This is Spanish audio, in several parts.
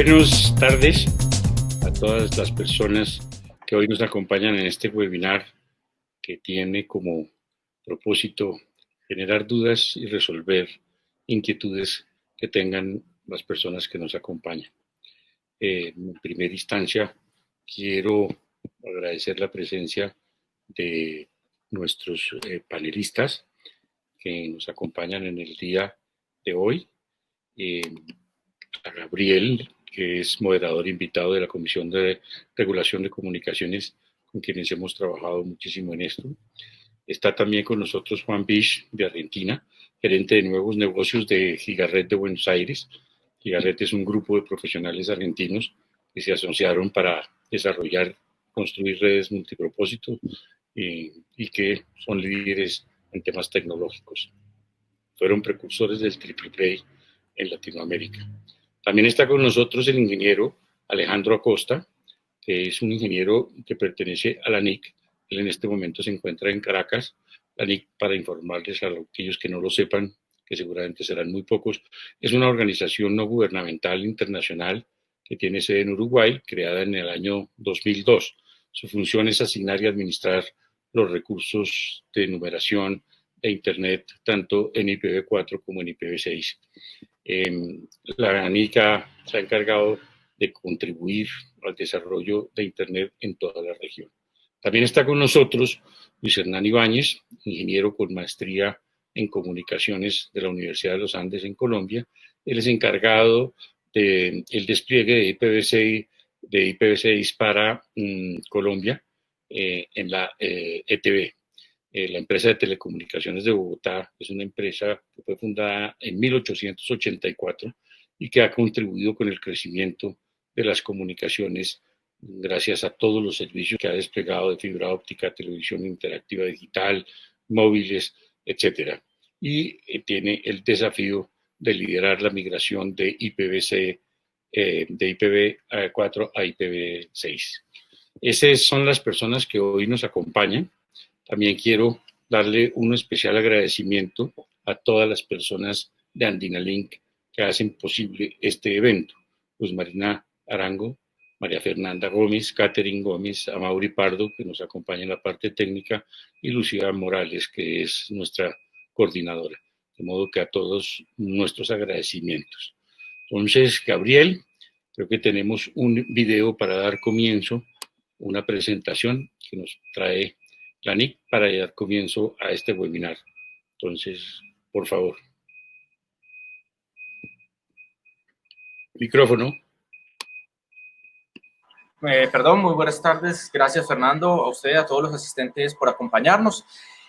Buenas tardes a todas las personas que hoy nos acompañan en este webinar que tiene como propósito generar dudas y resolver inquietudes que tengan las personas que nos acompañan. En primera instancia, quiero agradecer la presencia de nuestros panelistas que nos acompañan en el día de hoy. A Gabriel, que es moderador invitado de la Comisión de Regulación de Comunicaciones, con quienes hemos trabajado muchísimo en esto. Está también con nosotros Juan Bish, de Argentina, gerente de nuevos negocios de Gigaret de Buenos Aires. Gigaret es un grupo de profesionales argentinos que se asociaron para desarrollar, construir redes multipropósito y que son líderes en temas tecnológicos. Fueron precursores del Triple Play en Latinoamérica. También está con nosotros el ingeniero Alejandro Acosta, que es un ingeniero que pertenece a la NIC. Él en este momento se encuentra en Caracas. La NIC, para informarles a aquellos que no lo sepan, que seguramente serán muy pocos, es una organización no gubernamental internacional que tiene sede en Uruguay, creada en el año 2002. Su función es asignar y administrar los recursos de numeración de Internet, tanto en IPv4 como en IPv6. La ANICA se ha encargado de contribuir al desarrollo de Internet en toda la región. También está con nosotros Luis Hernán Ibáñez, ingeniero con maestría en comunicaciones de la Universidad de los Andes en Colombia. Él es encargado del despliegue de IPv6 para Colombia en la ETB. La empresa de telecomunicaciones de Bogotá es una empresa que fue fundada en 1884 y que ha contribuido con el crecimiento de las comunicaciones gracias a todos los servicios que ha desplegado de fibra óptica, televisión interactiva digital, móviles, etc. Y tiene el desafío de liderar la migración de IPv4 a IPv6. Esas son las personas que hoy nos acompañan. También quiero darle un especial agradecimiento a todas las personas de AndinaLink que hacen posible este evento. Luz Marina Arango, María Fernanda Gómez, Catherine Gómez, Amaury Pardo, que nos acompaña en la parte técnica, y Lucía Morales, que es nuestra coordinadora. De modo que a todos nuestros agradecimientos. Entonces, Gabriel, creo que tenemos un video para dar comienzo, una presentación que nos trae la NIC para dar comienzo a este webinar. Entonces, por favor. Micrófono. Perdón, muy buenas tardes. Gracias, Fernando, a usted, a todos los asistentes por acompañarnos.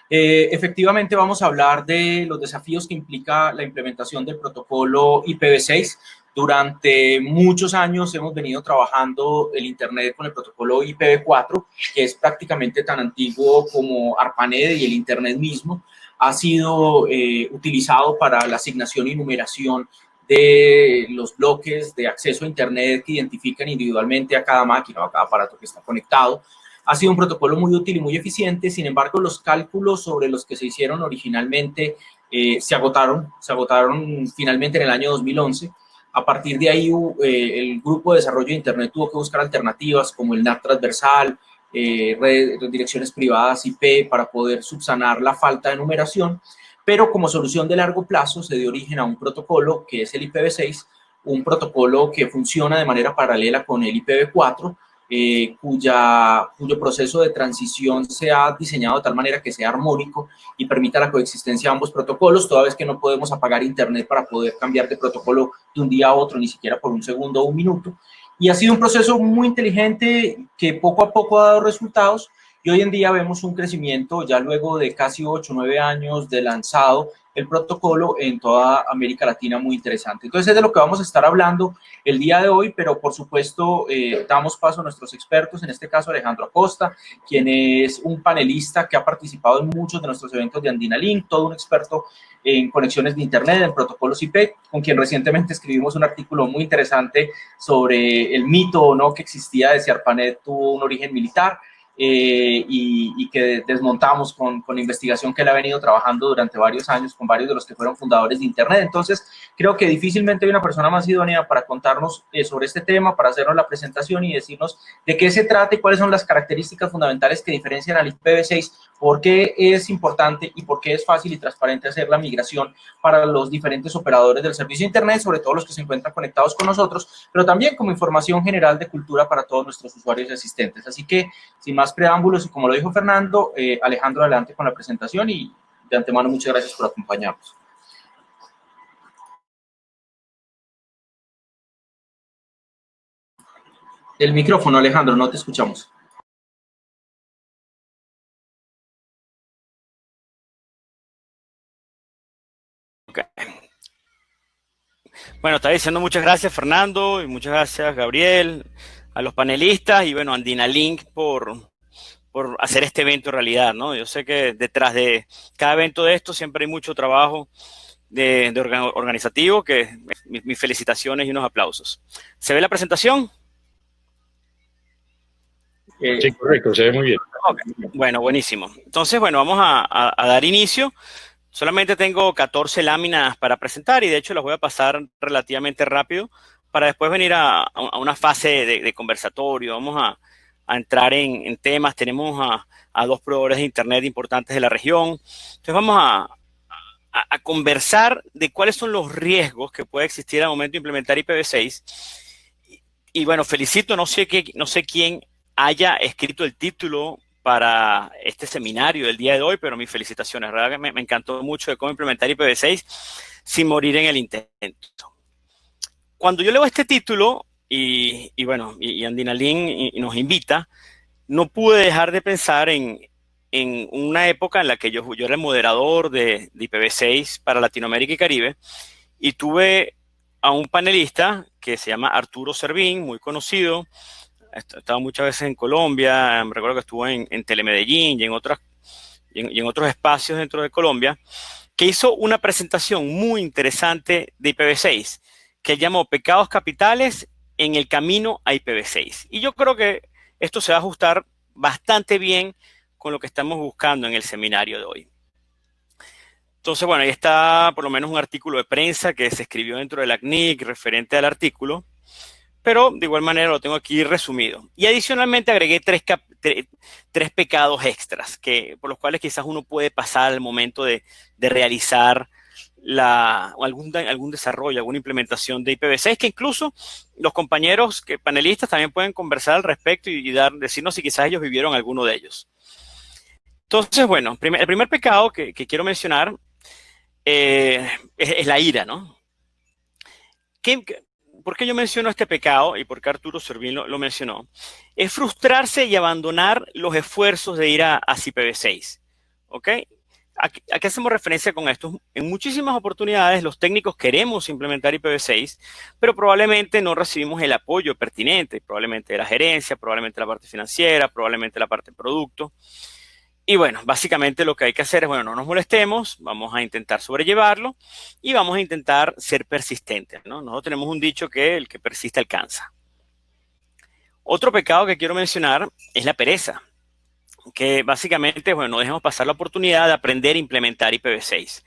Efectivamente, vamos a hablar de los desafíos que implica la implementación del protocolo IPv6. Durante muchos años hemos venido trabajando el Internet con el protocolo IPv4, que es prácticamente tan antiguo como ARPANET y el Internet mismo. Ha sido utilizado para la asignación y numeración de los bloques de acceso a Internet que identifican individualmente a cada máquina o a cada aparato que está conectado. Ha sido un protocolo muy útil y muy eficiente. Sin embargo, los cálculos sobre los que se hicieron originalmente se agotaron finalmente en el año 2011. A partir de ahí, el grupo de desarrollo de Internet tuvo que buscar alternativas como el NAT transversal, direcciones privadas IP para poder subsanar la falta de numeración. Pero como solución de largo plazo se dio origen a un protocolo que es el IPv6, un protocolo que funciona de manera paralela con el IPv4, cuyo proceso de transición se ha diseñado de tal manera que sea armónico y permita la coexistencia de ambos protocolos, toda vez que no podemos apagar Internet para poder cambiar de protocolo de un día a otro, ni siquiera por un segundo o un minuto. Y ha sido un proceso muy inteligente que poco a poco ha dado resultados. Y hoy en día vemos un crecimiento, ya luego de casi 8 o 9 años de lanzado el protocolo en toda América Latina, muy interesante. Entonces es de lo que vamos a estar hablando el día de hoy, pero por supuesto damos paso a nuestros expertos, en este caso Alejandro Acosta, quien es un panelista que ha participado en muchos de nuestros eventos de AndinaLink, todo un experto en conexiones de Internet, en protocolos IP, con quien recientemente escribimos un artículo muy interesante sobre el mito o no que existía de si ARPANET tuvo un origen militar. y que desmontamos con investigación que él ha venido trabajando durante varios años con varios de los que fueron fundadores de Internet. Entonces, creo que difícilmente hay una persona más idónea para contarnos sobre este tema, para hacernos la presentación y decirnos de qué se trata y cuáles son las características fundamentales que diferencian al IPv6, por qué es importante y por qué es fácil y transparente hacer la migración para los diferentes operadores del servicio de Internet, sobre todo los que se encuentran conectados con nosotros, pero también como información general de cultura para todos nuestros usuarios y asistentes. Así que, sin más preámbulos, y como lo dijo Fernando, Alejandro, adelante con la presentación y de antemano muchas gracias por acompañarnos. El micrófono, Alejandro, no te escuchamos. Okay. Bueno, estaba diciendo muchas gracias, Fernando, y muchas gracias, Gabriel, a los panelistas y, bueno, a Andinalink por hacer este evento realidad, ¿no? Yo sé que detrás de cada evento de esto siempre hay mucho trabajo organizativo, que mis felicitaciones y unos aplausos. ¿Se ve la presentación? Sí, correcto, se ve muy bien. Okay. Bueno, buenísimo. Entonces, bueno, vamos a dar inicio. Solamente tengo 14 láminas para presentar y de hecho las voy a pasar relativamente rápido para después venir a una fase de conversatorio. Vamos a entrar en temas. Tenemos a dos proveedores de Internet importantes de la región. Entonces vamos a conversar de cuáles son los riesgos que puede existir al momento de implementar IPv6. Y bueno, felicito, no sé quién haya escrito el título para este seminario del día de hoy, pero mis felicitaciones. La verdad que me encantó mucho de cómo implementar IPv6 sin morir en el intento. Cuando yo leo este título, bueno, Andinalink nos invita, no pude dejar de pensar en una época en la que yo era el moderador de IPv6 para Latinoamérica y Caribe, y tuve a un panelista que se llama Arturo Servín, muy conocido. He estado muchas veces en Colombia, me recuerdo que estuvo en Telemedellín y en otros espacios dentro de Colombia, que hizo una presentación muy interesante de IPv6, que llamó Pecados Capitales en el camino a IPv6. Y yo creo que esto se va a ajustar bastante bien con lo que estamos buscando en el seminario de hoy. Entonces, bueno, ahí está por lo menos un artículo de prensa que se escribió dentro de la CNIC referente al artículo, pero de igual manera lo tengo aquí resumido. Y adicionalmente agregué tres pecados extras, por los cuales quizás uno puede pasar al momento de realizar algún desarrollo, alguna implementación de IPv6, que incluso los compañeros panelistas también pueden conversar al respecto y decirnos si quizás ellos vivieron alguno de ellos. Entonces, bueno, el primer pecado que quiero mencionar es la ira, ¿no? ¿Por qué yo menciono este pecado y por qué Arturo Servín lo mencionó? Es frustrarse y abandonar los esfuerzos de ir hacia IPv6. ¿Ok? ¿A qué hacemos referencia con esto? En muchísimas oportunidades los técnicos queremos implementar IPv6, pero probablemente no recibimos el apoyo pertinente, probablemente de la gerencia, probablemente la parte financiera, probablemente la parte de producto. Y bueno, básicamente lo que hay que hacer es, bueno, no nos molestemos, vamos a intentar sobrellevarlo y vamos a intentar ser persistentes, ¿no? Nosotros tenemos un dicho que el que persiste alcanza. Otro pecado que quiero mencionar es la pereza, que básicamente, bueno, no dejemos pasar la oportunidad de aprender a implementar IPv6.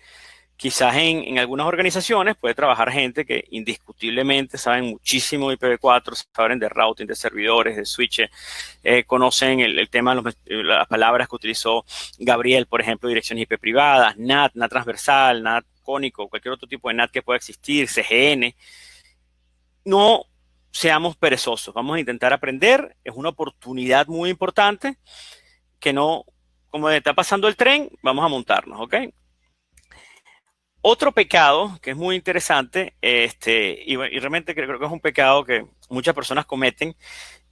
Quizás en algunas organizaciones puede trabajar gente que indiscutiblemente saben muchísimo de IPv4, saben de routing, de servidores, de switches, conocen el tema, las palabras que utilizó Gabriel, por ejemplo, direcciones IP privadas, NAT transversal, NAT cónico, cualquier otro tipo de NAT que pueda existir, CGN. No seamos perezosos, vamos a intentar aprender, es una oportunidad muy importante que no, como está pasando el tren, vamos a montarnos, ¿ok? Otro pecado que es muy interesante, y realmente creo que es un pecado que muchas personas cometen,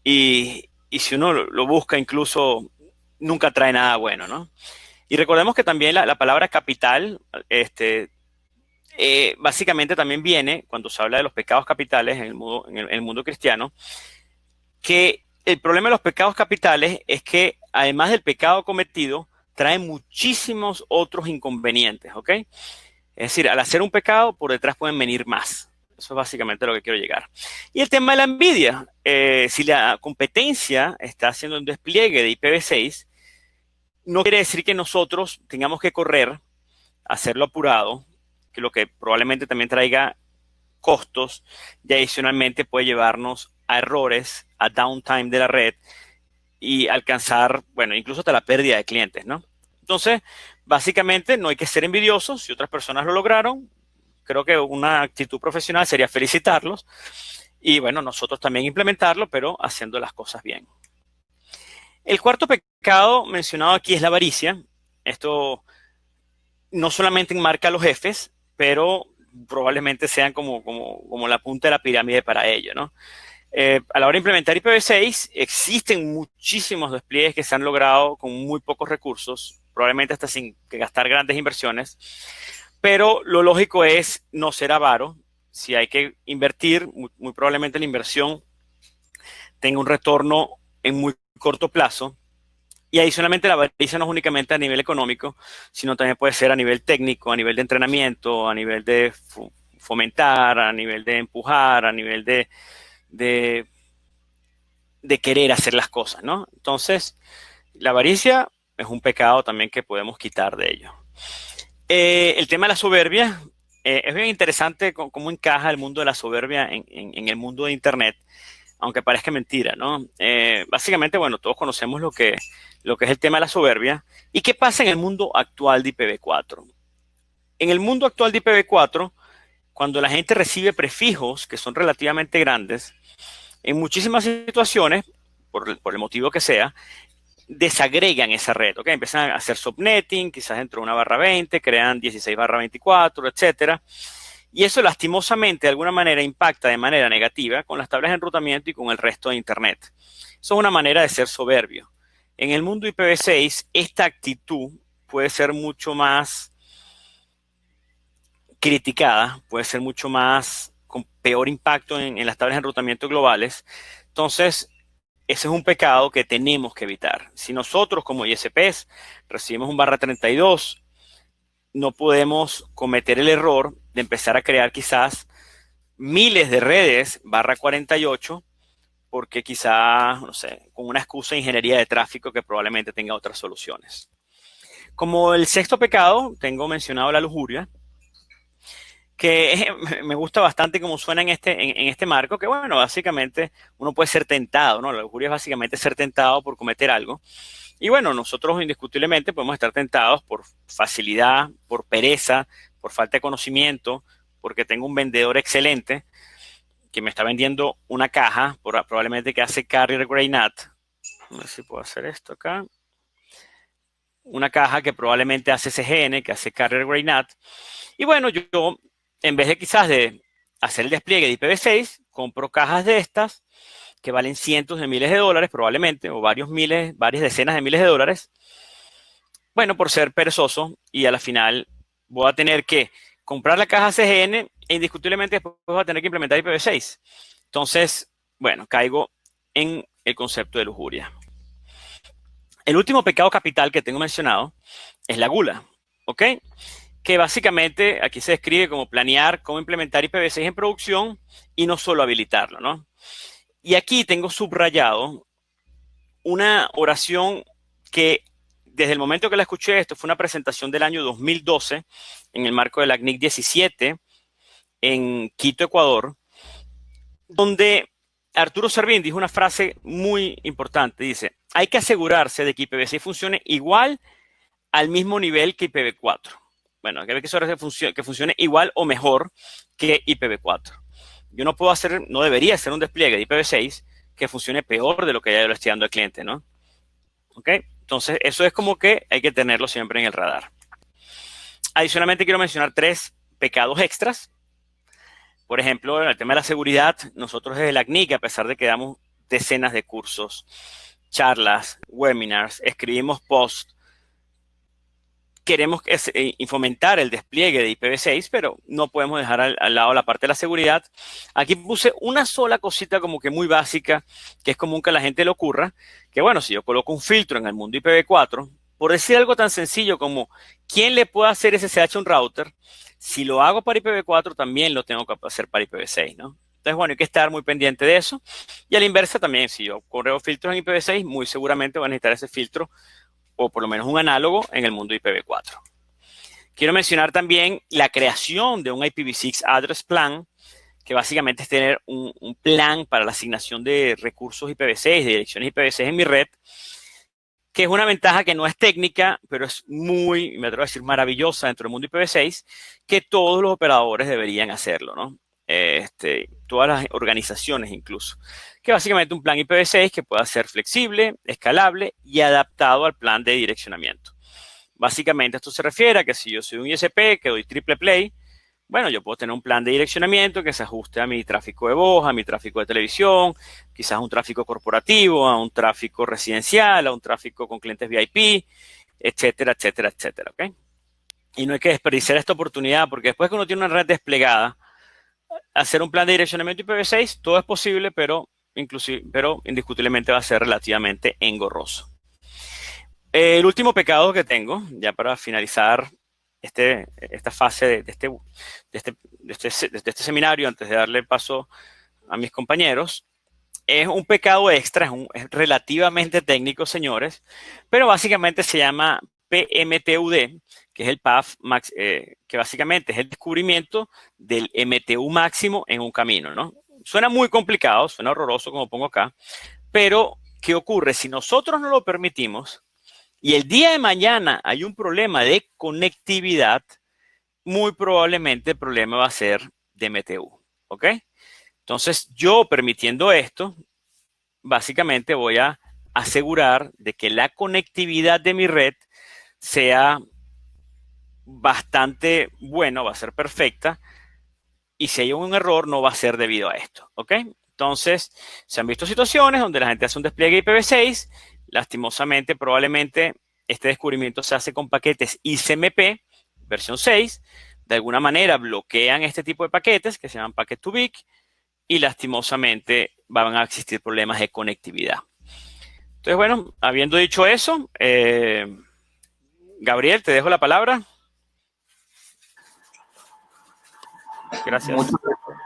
y si uno lo busca incluso nunca trae nada bueno, ¿no? Y recordemos que también la palabra capital, básicamente también viene, cuando se habla de los pecados capitales en el mundo cristiano, que el problema de los pecados capitales es que además del pecado cometido, trae muchísimos otros inconvenientes, ¿ok? Es decir, al hacer un pecado, por detrás pueden venir más. Eso es básicamente lo que quiero llegar. Y el tema de la NVIDIA. Si la competencia está haciendo un despliegue de IPv6, no quiere decir que nosotros tengamos que correr, hacerlo apurado, que lo que probablemente también traiga costos y adicionalmente puede llevarnos a errores, a downtime de la red y alcanzar, bueno, incluso hasta la pérdida de clientes, ¿no? Entonces, básicamente no hay que ser envidiosos. Si otras personas lo lograron, creo que una actitud profesional sería felicitarlos y, bueno, nosotros también implementarlo, pero haciendo las cosas bien. El cuarto pecado mencionado aquí es la avaricia. Esto no solamente enmarca a los jefes, pero probablemente sean como la punta de la pirámide para ello, ¿no? A la hora de implementar IPv6, existen muchísimos despliegues que se han logrado con muy pocos recursos, probablemente hasta sin gastar grandes inversiones, pero lo lógico es no ser avaro. Si hay que invertir, muy probablemente la inversión tenga un retorno en muy corto plazo. Y adicionalmente la avaricia no es únicamente a nivel económico, sino también puede ser a nivel técnico, a nivel de entrenamiento, a nivel de fomentar, a nivel de empujar, a nivel de querer hacer las cosas, ¿no? Entonces, la avaricia es un pecado también que podemos quitar de ello. El tema de la soberbia, es bien interesante cómo encaja el mundo de la soberbia en el mundo de Internet, aunque parezca mentira, ¿no? Básicamente, bueno, todos conocemos lo que es el tema de la soberbia. ¿Y qué pasa en el mundo actual de IPv4? En el mundo actual de IPv4, cuando la gente recibe prefijos que son relativamente grandes, en muchísimas situaciones, por el motivo que sea, desagregan esa red, ¿ok? Empiezan a hacer subnetting, quizás dentro de una barra 20, crean 16 barra 24, etcétera. Y eso lastimosamente de alguna manera impacta de manera negativa con las tablas de enrutamiento y con el resto de Internet. Eso es una manera de ser soberbio. En el mundo IPv6, esta actitud puede ser mucho más criticada, puede ser mucho más con peor impacto en las tablas de enrutamiento globales. Entonces, ese es un pecado que tenemos que evitar. Si nosotros como ISPs recibimos un barra 32, no podemos cometer el error de empezar a crear quizás miles de redes barra 48, porque quizás, no sé, con una excusa de ingeniería de tráfico que probablemente tenga otras soluciones. Como el sexto pecado, tengo mencionado la lujuria, que me gusta bastante cómo suena en este marco, que bueno, básicamente uno puede ser tentado, ¿no? La lujuria es básicamente ser tentado por cometer algo. Y bueno, nosotros indiscutiblemente podemos estar tentados por facilidad, por pereza, por falta de conocimiento, porque tengo un vendedor excelente que me está vendiendo una caja, probablemente que hace carrier grade NAT. A ver si puedo hacer esto acá. Una caja que probablemente hace CGN, que hace carrier grade NAT. Y bueno, yo en vez de quizás de hacer el despliegue de IPv6, compro cajas de estas que valen cientos de miles de dólares probablemente, o varias decenas de miles de dólares. Bueno, por ser perezoso, y a la final voy a tener que comprar la caja CGN e indiscutiblemente después voy a tener que implementar IPv6. Entonces, bueno, caigo en el concepto de lujuria. El último pecado capital que tengo mencionado es la gula, ¿ok? Que básicamente aquí se describe como planear cómo implementar IPv6 en producción y no solo habilitarlo, ¿no? Y aquí tengo subrayado una oración que desde el momento que la escuché, esto fue una presentación del año 2012 en el marco de la CNIC 17 en Quito, Ecuador, donde Arturo Servín dijo una frase muy importante. Dice, hay que asegurarse de que IPv6 funcione igual al mismo nivel que IPv4. Bueno, hay que ver que funcione igual o mejor que IPv4. Yo no debería hacer un despliegue de IPv6 que funcione peor de lo que ya yo lo estoy dando al cliente, ¿no? ¿Ok? Entonces, eso es como que hay que tenerlo siempre en el radar. Adicionalmente, quiero mencionar 3 pecados extras. Por ejemplo, en el tema de la seguridad, nosotros desde la CNIC, a pesar de que damos decenas de cursos, charlas, webinars, escribimos posts, queremos fomentar el despliegue de IPv6, pero no podemos dejar al lado la parte de la seguridad. Aquí puse una sola cosita como que muy básica, que es común que a la gente le ocurra, que bueno, si yo coloco un filtro en el mundo IPv4, por decir algo tan sencillo como ¿quién le puede hacer SSH a un router? Si lo hago para IPv4, también lo tengo que hacer para IPv6, ¿no? Entonces, bueno, hay que estar muy pendiente de eso. Y a la inversa también, si yo correo filtros en IPv6, muy seguramente van a necesitar ese filtro o por lo menos un análogo en el mundo IPv4. Quiero mencionar también la creación de un IPv6 Address Plan, que básicamente es tener un plan para la asignación de recursos IPv6, de direcciones IPv6 en mi red, que es una ventaja que no es técnica, pero es muy, me atrevo a decir, maravillosa dentro del mundo IPv6, que todos los operadores deberían hacerlo, ¿no? Todas las organizaciones incluso, que básicamente un plan IPv6 que pueda ser flexible, escalable y adaptado al plan de direccionamiento. Básicamente esto se refiere a que si yo soy un ISP que doy triple play, bueno, yo puedo tener un plan de direccionamiento que se ajuste a mi tráfico de voz, a mi tráfico de televisión, quizás un tráfico corporativo, a un tráfico residencial, a un tráfico con clientes VIP, etcétera, etcétera, etcétera, ¿ok? Y no hay que desperdiciar esta oportunidad porque después que uno tiene una red desplegada, hacer un plan de direccionamiento IPv6, todo es posible, pero indiscutiblemente va a ser relativamente engorroso. El último pecado que tengo, ya para finalizar esta fase de este seminario, antes de darle paso a mis compañeros, es un pecado extra, es relativamente técnico, señores, pero básicamente se llama PMTUD, que es el Path Max, que básicamente es el descubrimiento del MTU máximo en un camino, ¿no? Suena muy complicado, suena horroroso como pongo acá, pero ¿qué ocurre? Si nosotros no lo permitimos y el día de mañana hay un problema de conectividad, muy probablemente el problema va a ser de MTU, ¿ok? Entonces, yo permitiendo esto, básicamente voy a asegurar de que la conectividad de mi red sea bastante buena, va a ser perfecta, y si hay un error no va a ser debido a esto, ¿ok? Entonces, se han visto situaciones donde la gente hace un despliegue IPv6, lastimosamente, probablemente este descubrimiento se hace con paquetes ICMP, versión 6, de alguna manera bloquean este tipo de paquetes que se llaman packet to big y lastimosamente van a existir problemas de conectividad. Entonces, bueno, habiendo dicho eso, Gabriel, te dejo la palabra. Gracias.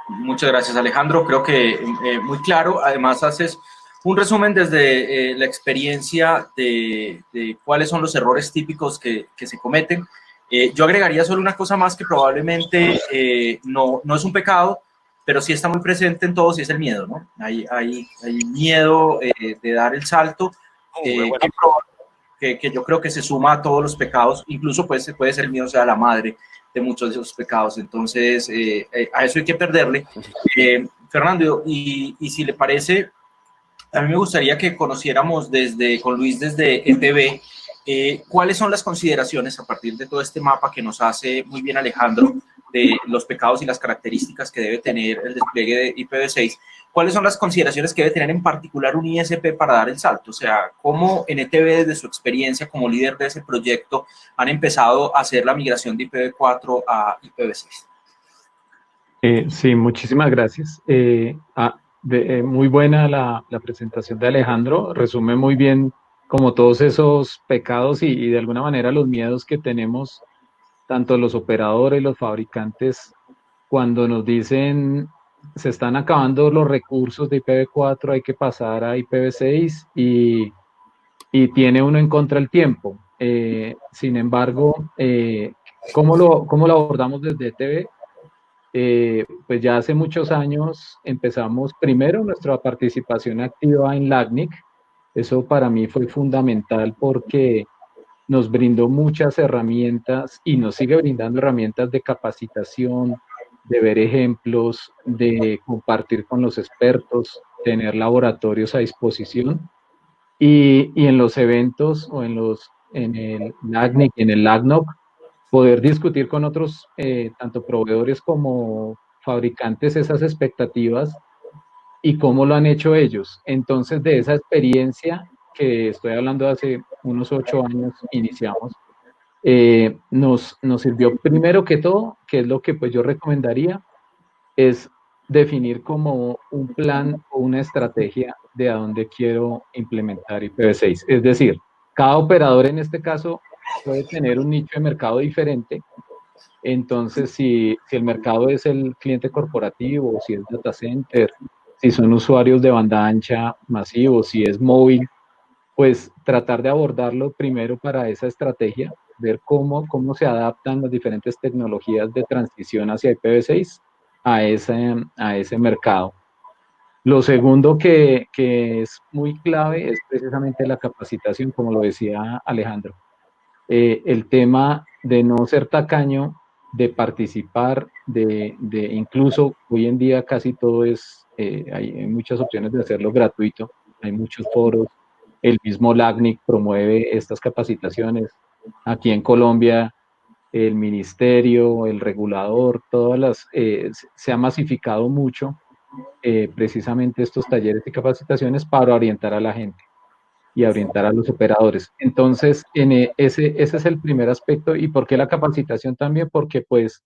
Muchas gracias, Alejandro. Creo que muy claro. Además, haces un resumen desde la experiencia de cuáles son los errores típicos que se cometen. Yo agregaría solo una cosa más que probablemente no es un pecado, pero sí está muy presente en todos y es el miedo, ¿no? Hay miedo de dar el salto, que yo creo que se suma a todos los pecados, incluso pues, puede ser el miedo sea la madre de muchos de esos pecados. Entonces, a eso hay que perderle. Fernando, y si le parece, a mí me gustaría que conociéramos con Luis desde EPB, cuáles son las consideraciones a partir de todo este mapa que nos hace muy bien Alejandro de los pecados y las características que debe tener el despliegue de IPv6. ¿Cuáles son las consideraciones que debe tener en particular un ISP para dar el salto? O sea, ¿cómo en ETB, desde su experiencia como líder de ese proyecto, han empezado a hacer la migración de IPv4 a IPv6? Sí, muchísimas gracias. Muy buena la presentación de Alejandro. Resume muy bien como todos esos pecados y de alguna manera los miedos que tenemos tanto los operadores, los fabricantes, cuando nos dicen se están acabando los recursos de IPv4, hay que pasar a IPv6 y tiene uno en contra el tiempo. Sin embargo, ¿cómo lo abordamos desde ETB? Pues ya hace muchos años empezamos primero nuestra participación activa en LACNIC. Eso para mí fue fundamental porque nos brindó muchas herramientas y nos sigue brindando herramientas de capacitación, de ver ejemplos, de compartir con los expertos, tener laboratorios a disposición. Y en los eventos o en el LACNIC, en el LACNOC, poder discutir con otros, tanto proveedores como fabricantes, esas expectativas y cómo lo han hecho ellos. Entonces, de esa experiencia que estoy hablando de hace unos 8 años, iniciamos, nos sirvió primero que todo, que es lo que pues yo recomendaría, es definir como un plan o una estrategia de a dónde quiero implementar IPv6. Es decir, cada operador en este caso puede tener un nicho de mercado diferente Entonces, si el mercado es el cliente corporativo, si es data center, si son usuarios de banda ancha masivos, si es móvil, pues tratar de abordarlo primero para esa estrategia, ver cómo se adaptan las diferentes tecnologías de transición hacia IPv6 a ese mercado. Lo segundo que es muy clave es precisamente la capacitación, como lo decía Alejandro. El tema de no ser tacaño, de participar, de incluso hoy en día casi todo hay muchas opciones de hacerlo gratuito, hay muchos foros, el mismo LACNIC promueve estas capacitaciones. Aquí en Colombia, el ministerio, el regulador, se ha masificado mucho precisamente estos talleres y capacitaciones para orientar a la gente y orientar a los operadores. Entonces, ese es el primer aspecto. ¿Y por qué la capacitación también? Porque pues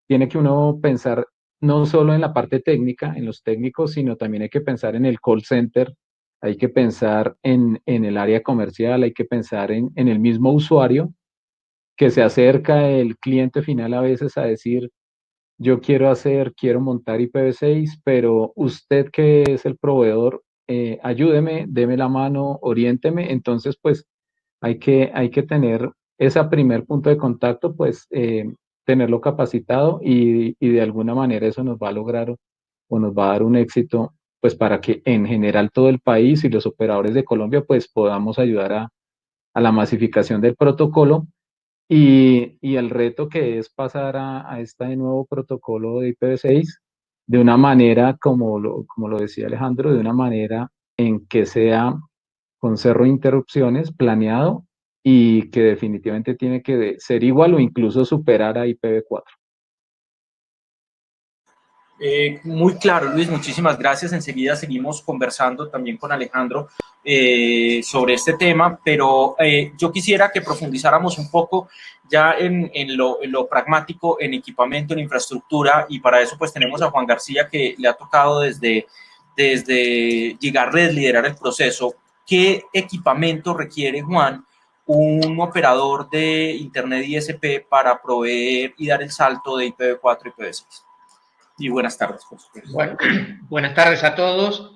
tiene que uno pensar no solo en la parte técnica, en los técnicos, sino también hay que pensar en el call center, hay que pensar en el área comercial, hay que pensar en el mismo usuario que se acerca el cliente final a veces a decir, yo quiero montar IPv6, pero usted que es el proveedor, ayúdeme, deme la mano, oriénteme. Entonces, pues hay que tener ese primer punto de contacto, pues tenerlo capacitado y de alguna manera eso nos va a lograr o nos va a dar un éxito, pues para que en general todo el país y los operadores de Colombia, pues podamos ayudar a la masificación del protocolo y el reto que es pasar a este nuevo protocolo de IPv6 de una manera, como lo decía Alejandro, de una manera en que sea con cero interrupciones, planeado y que definitivamente tiene que ser igual o incluso superar a IPv4. Muy claro, Luis, muchísimas gracias. Enseguida seguimos conversando también con Alejandro sobre este tema, pero yo quisiera que profundizáramos un poco ya en lo pragmático, en equipamiento, en infraestructura, y para eso pues tenemos a Juan García, que le ha tocado desde Gigared liderar el proceso. ¿Qué equipamiento requiere, Juan, un operador de Internet ISP para proveer y dar el salto de IPv4 a IPv6? Y buenas tardes, por supuesto. Bueno, buenas tardes a todos.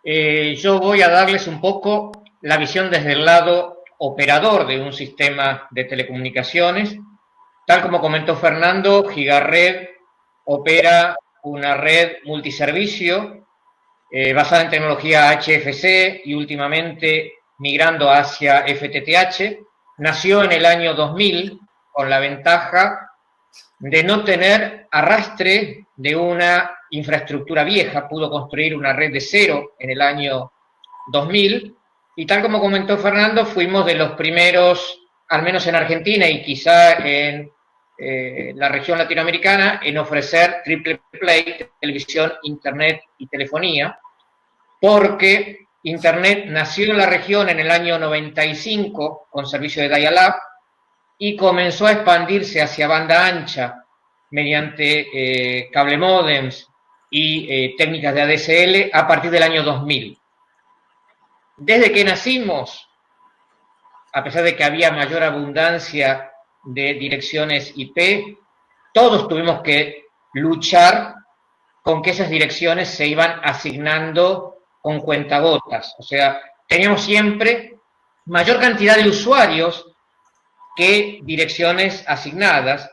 Yo voy a darles un poco la visión desde el lado operador de un sistema de telecomunicaciones. Tal como comentó Fernando, Gigared opera una red multiservicio basada en tecnología HFC y últimamente migrando hacia FTTH. Nació en el año 2000 con la ventaja de no tener arrastre de una infraestructura vieja, pudo construir una red de cero en el año 2000, y tal como comentó Fernando, fuimos de los primeros, al menos en Argentina y quizá en la región latinoamericana, en ofrecer triple play, televisión, internet y telefonía, porque internet nació en la región en el año 95 con servicio de dial-up, y comenzó a expandirse hacia banda ancha mediante cable modems y técnicas de ADSL a partir del año 2000. Desde que nacimos, a pesar de que había mayor abundancia de direcciones IP, todos tuvimos que luchar con que esas direcciones se iban asignando con cuentagotas. O sea, teníamos siempre mayor cantidad de usuarios que direcciones asignadas,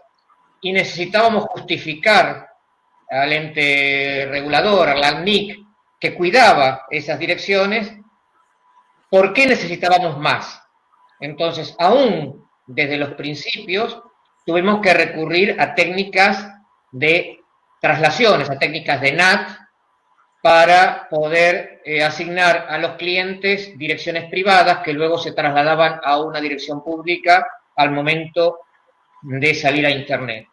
y necesitábamos justificar al ente regulador, al ANIC, que cuidaba esas direcciones, por qué necesitábamos más. Entonces, aún desde los principios, tuvimos que recurrir a técnicas de traslaciones, a técnicas de NAT, para poder asignar a los clientes direcciones privadas que luego se trasladaban a una dirección pública al momento de salir a Internet.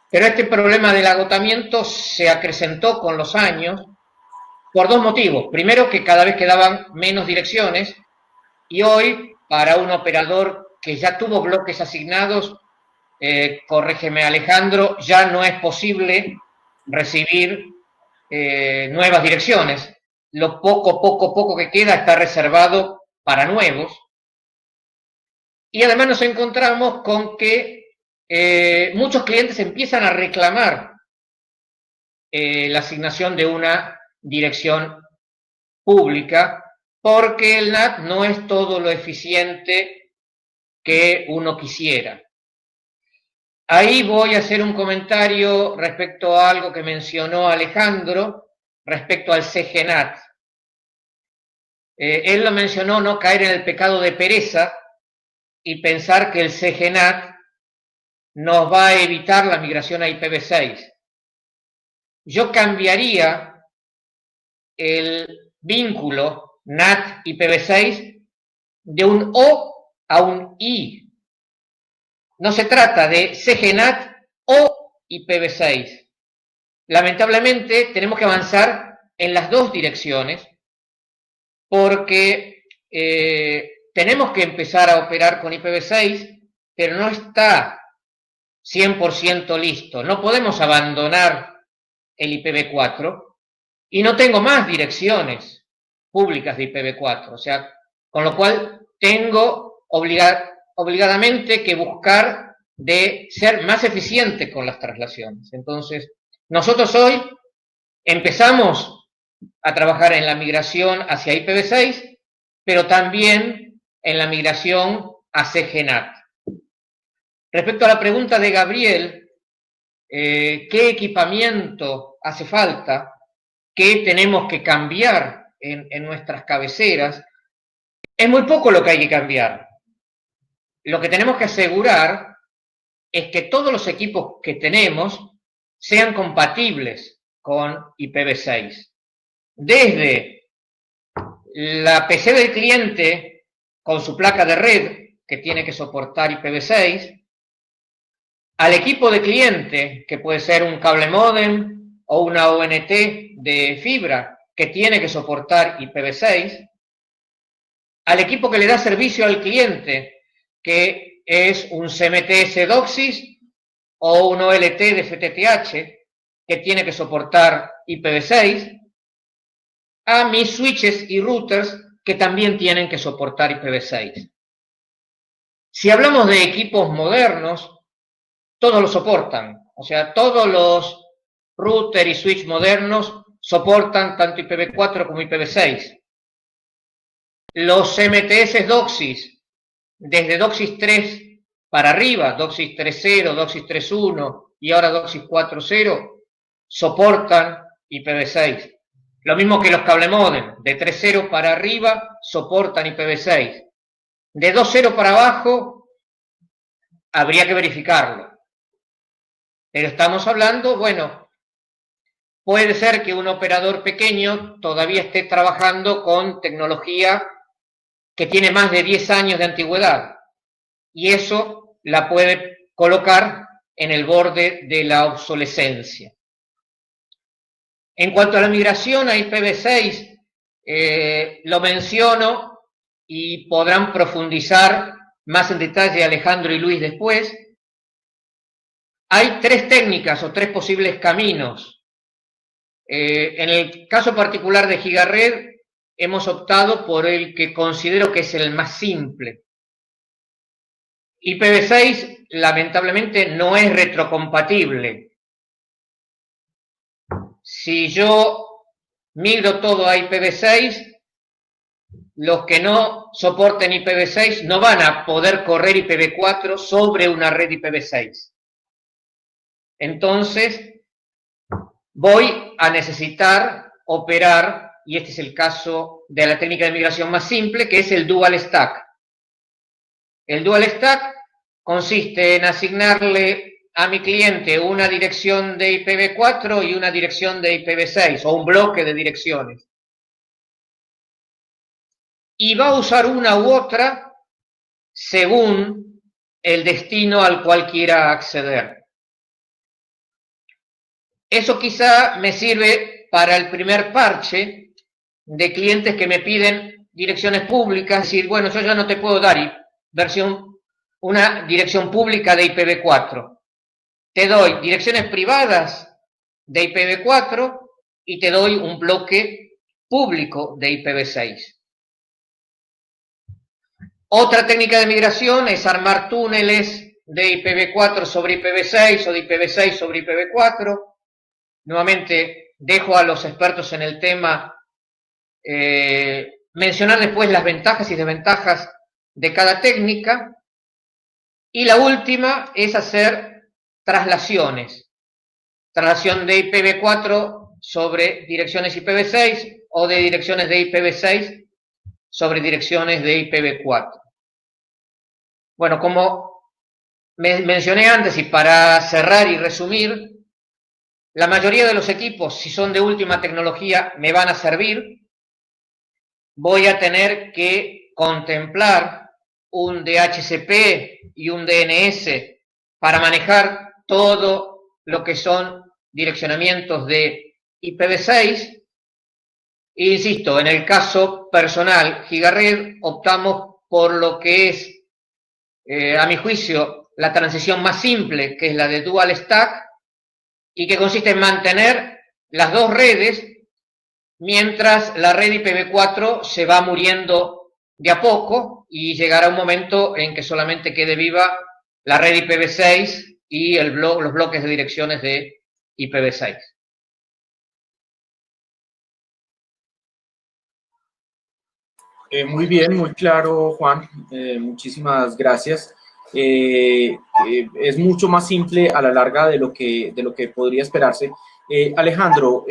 Pero este problema del agotamiento se acrecentó con los años por dos motivos. Primero, que cada vez quedaban menos direcciones, y hoy, para un operador que ya tuvo bloques asignados, corrígeme Alejandro, ya no es posible recibir nuevas direcciones. Lo poco que queda está reservado para nuevos. Y además nos encontramos con que muchos clientes empiezan a reclamar la asignación de una dirección pública porque el NAT no es todo lo eficiente que uno quisiera. Ahí voy a hacer un comentario respecto a algo que mencionó Alejandro, respecto al CGNAT. Él lo mencionó, no caer en el pecado de pereza y pensar que el CGNAT nos va a evitar la migración a IPv6. Yo cambiaría el vínculo NAT IPv6 de un O a un I. No se trata de CGNAT o IPv6. Lamentablemente tenemos que avanzar en las dos direcciones porque tenemos que empezar a operar con IPv6, pero no está 100% listo. No podemos abandonar el IPv4 y no tengo más direcciones públicas de IPv4. O sea, con lo cual tengo obligadamente que buscar de ser más eficiente con las traslaciones. Entonces, nosotros hoy empezamos a trabajar en la migración hacia IPv6, pero también en la migración a CGNAT. Respecto a la pregunta de Gabriel, ¿qué equipamiento hace falta? ¿Qué tenemos que cambiar en nuestras cabeceras? Es muy poco lo que hay que cambiar. Lo que tenemos que asegurar es que todos los equipos que tenemos sean compatibles con IPv6. Desde la PC del cliente con su placa de red, que tiene que soportar IPv6, al equipo de cliente, que puede ser un cable módem o una ONT de fibra, que tiene que soportar IPv6, al equipo que le da servicio al cliente, que es un CMTS DOCSIS o un OLT de FTTH, que tiene que soportar IPv6, a mis switches y routers, que también tienen que soportar IPv6. Si hablamos de equipos modernos, todos lo soportan. O sea, todos los router y switch modernos soportan tanto IPv4 como IPv6. Los CMTS DOCSIS, desde DOCSIS 3 para arriba, DOCSIS 3.0, DOCSIS 3.1 y ahora DOCSIS 4.0, soportan IPv6. Lo mismo que los cable modem, de 3.0 para arriba soportan IPv6. De 2.0 para abajo habría que verificarlo. Pero estamos hablando, bueno, puede ser que un operador pequeño todavía esté trabajando con tecnología que tiene más de 10 años de antigüedad y eso la puede colocar en el borde de la obsolescencia. En cuanto a la migración a IPv6, lo menciono y podrán profundizar más en detalle Alejandro y Luis después. Hay tres técnicas o tres posibles caminos. En el caso particular de Gigared, hemos optado por el que considero que es el más simple. IPv6 lamentablemente no es retrocompatible. Si yo migro todo a IPv6, los que no soporten IPv6 no van a poder correr IPv4 sobre una red IPv6. Entonces, voy a necesitar operar, y este es el caso de la técnica de migración más simple, que es el Dual Stack. El Dual Stack consiste en asignarle a mi cliente una dirección de IPv4 y una dirección de IPv6, o un bloque de direcciones. Y va a usar una u otra según el destino al cual quiera acceder. Eso quizá me sirve para el primer parche de clientes que me piden direcciones públicas, es decir, bueno, yo ya no te puedo dar una dirección pública de IPv4. Te doy direcciones privadas de IPv4 y te doy un bloque público de IPv6. Otra técnica de migración es armar túneles de IPv4 sobre IPv6 o de IPv6 sobre IPv4. Nuevamente, dejo a los expertos en el tema mencionar después las ventajas y desventajas de cada técnica. Y la última es hacer traslaciones. Traslación de IPv4 sobre direcciones IPv6 o de direcciones de IPv6 sobre direcciones de IPv4. Bueno, como mencioné antes y para cerrar y resumir, la mayoría de los equipos, si son de última tecnología, me van a servir. Voy a tener que contemplar un DHCP y un DNS para manejar todo lo que son direccionamientos de IPv6. E insisto, en el caso personal GigaRed optamos por lo que es, a mi juicio, la transición más simple, que es la de Dual Stack, y que consiste en mantener las dos redes mientras la red IPv4 se va muriendo de a poco y llegará un momento en que solamente quede viva la red IPv6 y los bloques de direcciones de IPv6. Muy bien, muy claro, Juan. Muchísimas gracias. Es mucho más simple a la larga de lo que podría esperarse. Alejandro,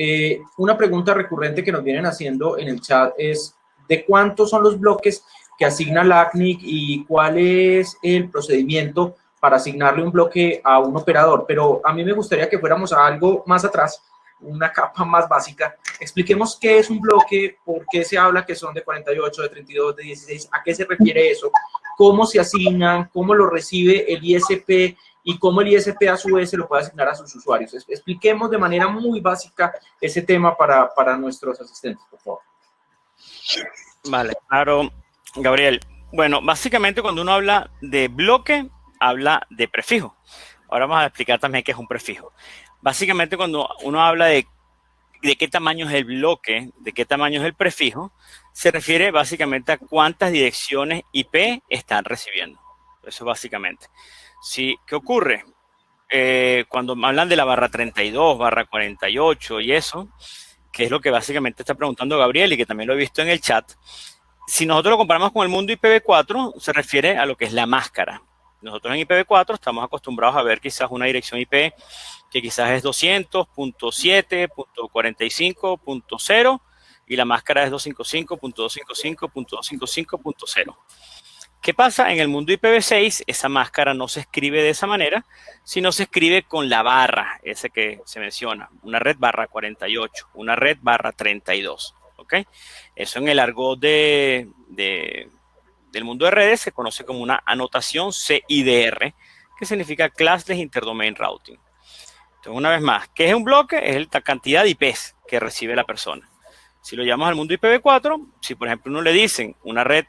una pregunta recurrente que nos vienen haciendo en el chat es ¿de cuántos son los bloques que asigna la ACNIC y cuál es el procedimiento para asignarle un bloque a un operador? Pero a mí me gustaría que fuéramos a algo más atrás, una capa más básica. Expliquemos qué es un bloque, por qué se habla que son de 48, de 32, de 16, a qué se refiere eso, cómo se asignan, cómo lo recibe el ISP y cómo el ISP a su vez se lo puede asignar a sus usuarios. Expliquemos de manera muy básica ese tema para nuestros asistentes, por favor. Vale, claro, Gabriel. Bueno, básicamente cuando uno habla de bloque, habla de prefijo. Ahora vamos a explicar también qué es un prefijo. Básicamente cuando uno habla de qué tamaño es el bloque, de qué tamaño es el prefijo, se refiere básicamente a cuántas direcciones IP están recibiendo. Eso básicamente. Sí, ¿qué ocurre? Cuando hablan de la barra 32, barra 48 y eso, que es lo que básicamente está preguntando Gabriel y que también lo he visto en el chat, si nosotros lo comparamos con el mundo IPv4, se refiere a lo que es la máscara. Nosotros en IPv4 estamos acostumbrados a ver quizás una dirección IP que quizás es 200.7.45.0 y la máscara es 255.255.255.0. ¿Qué pasa? En el mundo IPv6 esa máscara no se escribe de esa manera, sino se escribe con la barra, ese que se menciona, una red barra 48, una red barra 32, ¿ok? Eso en el argot del mundo de redes se conoce como una anotación CIDR, que significa Classless Interdomain Routing. Entonces, una vez más, ¿qué es un bloque? Es la cantidad de IPs que recibe la persona. Si lo llamamos al mundo IPv4, si por ejemplo uno le dicen una red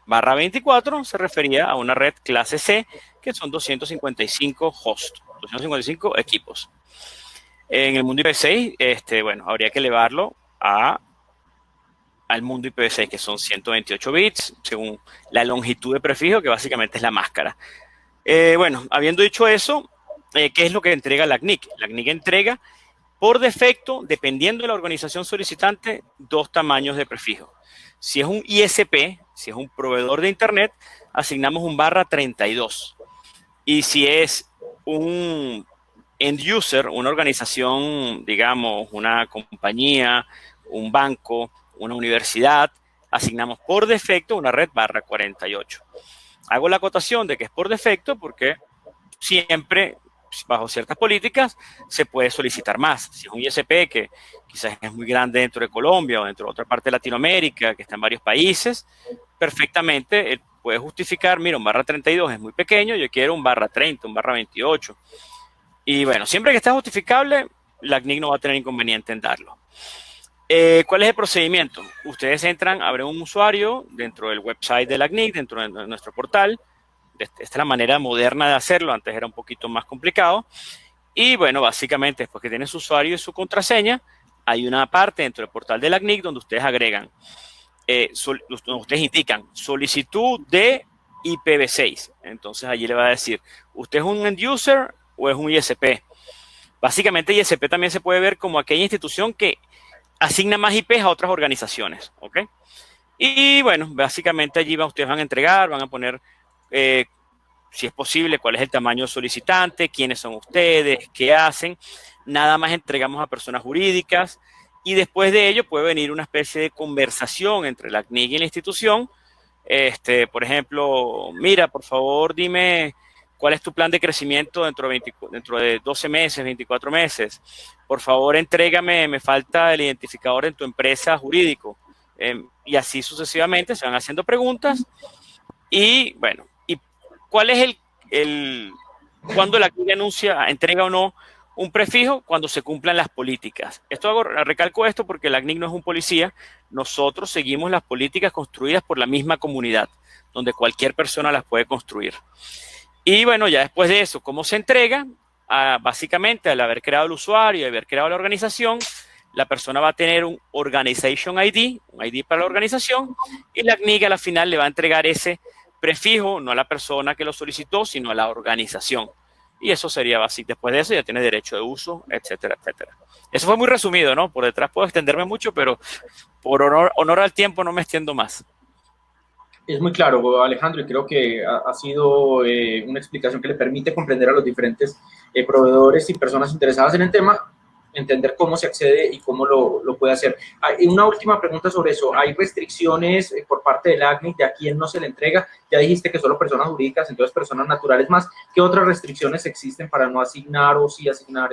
barra 24, se refería a una red clase C, que son 255 hosts, 255 equipos. En el mundo IPv6, bueno, habría que elevarlo al mundo IPv6, que son 128 bits, según la longitud de prefijo, que básicamente es la máscara. Bueno, habiendo dicho eso, ¿qué es lo que entrega la ACNIC? La ACNIC entrega, por defecto, dependiendo de la organización solicitante, dos tamaños de prefijo. Si es un ISP, si es un proveedor de Internet, asignamos un barra 32. Y si es un end user, una organización, digamos, una compañía, un banco, una universidad, asignamos por defecto una red barra 48. Hago la acotación de que es por defecto porque siempre, bajo ciertas políticas, se puede solicitar más. Si es un ISP que quizás es muy grande dentro de Colombia o dentro de otra parte de Latinoamérica, que está en varios países, perfectamente puede justificar, mira, un barra 32 es muy pequeño, yo quiero un barra 30, un barra 28. Y bueno, siempre que esté justificable, la ACNIC no va a tener inconveniente en darlo. ¿Cuál es el procedimiento? Ustedes entran, abren un usuario dentro del website de la ACNIC, dentro de nuestro portal. Esta es la manera moderna de hacerlo, antes era un poquito más complicado. Y bueno, básicamente después que tienen su usuario y su contraseña, hay una parte dentro del portal de la ACNIC donde ustedes agregan, ustedes indican solicitud de IPv6. Entonces allí le va a decir, ¿usted es un end user o es un ISP? Básicamente ISP también se puede ver como aquella institución que asigna más IPs a otras organizaciones, ¿ok? Y bueno, básicamente allí ustedes van a entregar, van a poner, si es posible, cuál es el tamaño solicitante, quiénes son ustedes, qué hacen. Nada más entregamos a personas jurídicas y después de ello puede venir una especie de conversación entre la CNIC y la institución. Por ejemplo, mira, por favor, dime cuál es tu plan de crecimiento dentro de 12 meses, 24 meses. Por favor, entrégame, me falta el identificador en tu empresa jurídico. Y así sucesivamente se van haciendo preguntas. Y bueno, ¿y cuál es cuando la CNIC anuncia, entrega o no un prefijo? Cuando se cumplan las políticas. Recalco esto porque la CNIC no es un policía. Nosotros seguimos las políticas construidas por la misma comunidad, donde cualquier persona las puede construir. Y bueno, ya después de eso, ¿cómo se entrega? Básicamente, al haber creado el usuario y haber creado la organización, la persona va a tener un Organization ID, un ID para la organización, y la CNIC a la final le va a entregar ese prefijo, no a la persona que lo solicitó, sino a la organización. Y eso sería básico. Después de eso ya tiene derecho de uso, etcétera, etcétera. Eso fue muy resumido, ¿no? Por detrás puedo extenderme mucho, pero por honor al tiempo no me extiendo más. Es muy claro, Alejandro, y creo que ha sido una explicación que le permite comprender a los diferentes proveedores y personas interesadas en el tema, entender cómo se accede y cómo lo puede hacer. Hay una última pregunta sobre eso. ¿Hay restricciones por parte del ACNIC de a quién no se le entrega? Ya dijiste que solo personas jurídicas, entonces personas naturales más. ¿Qué otras restricciones existen para no asignar o sí asignar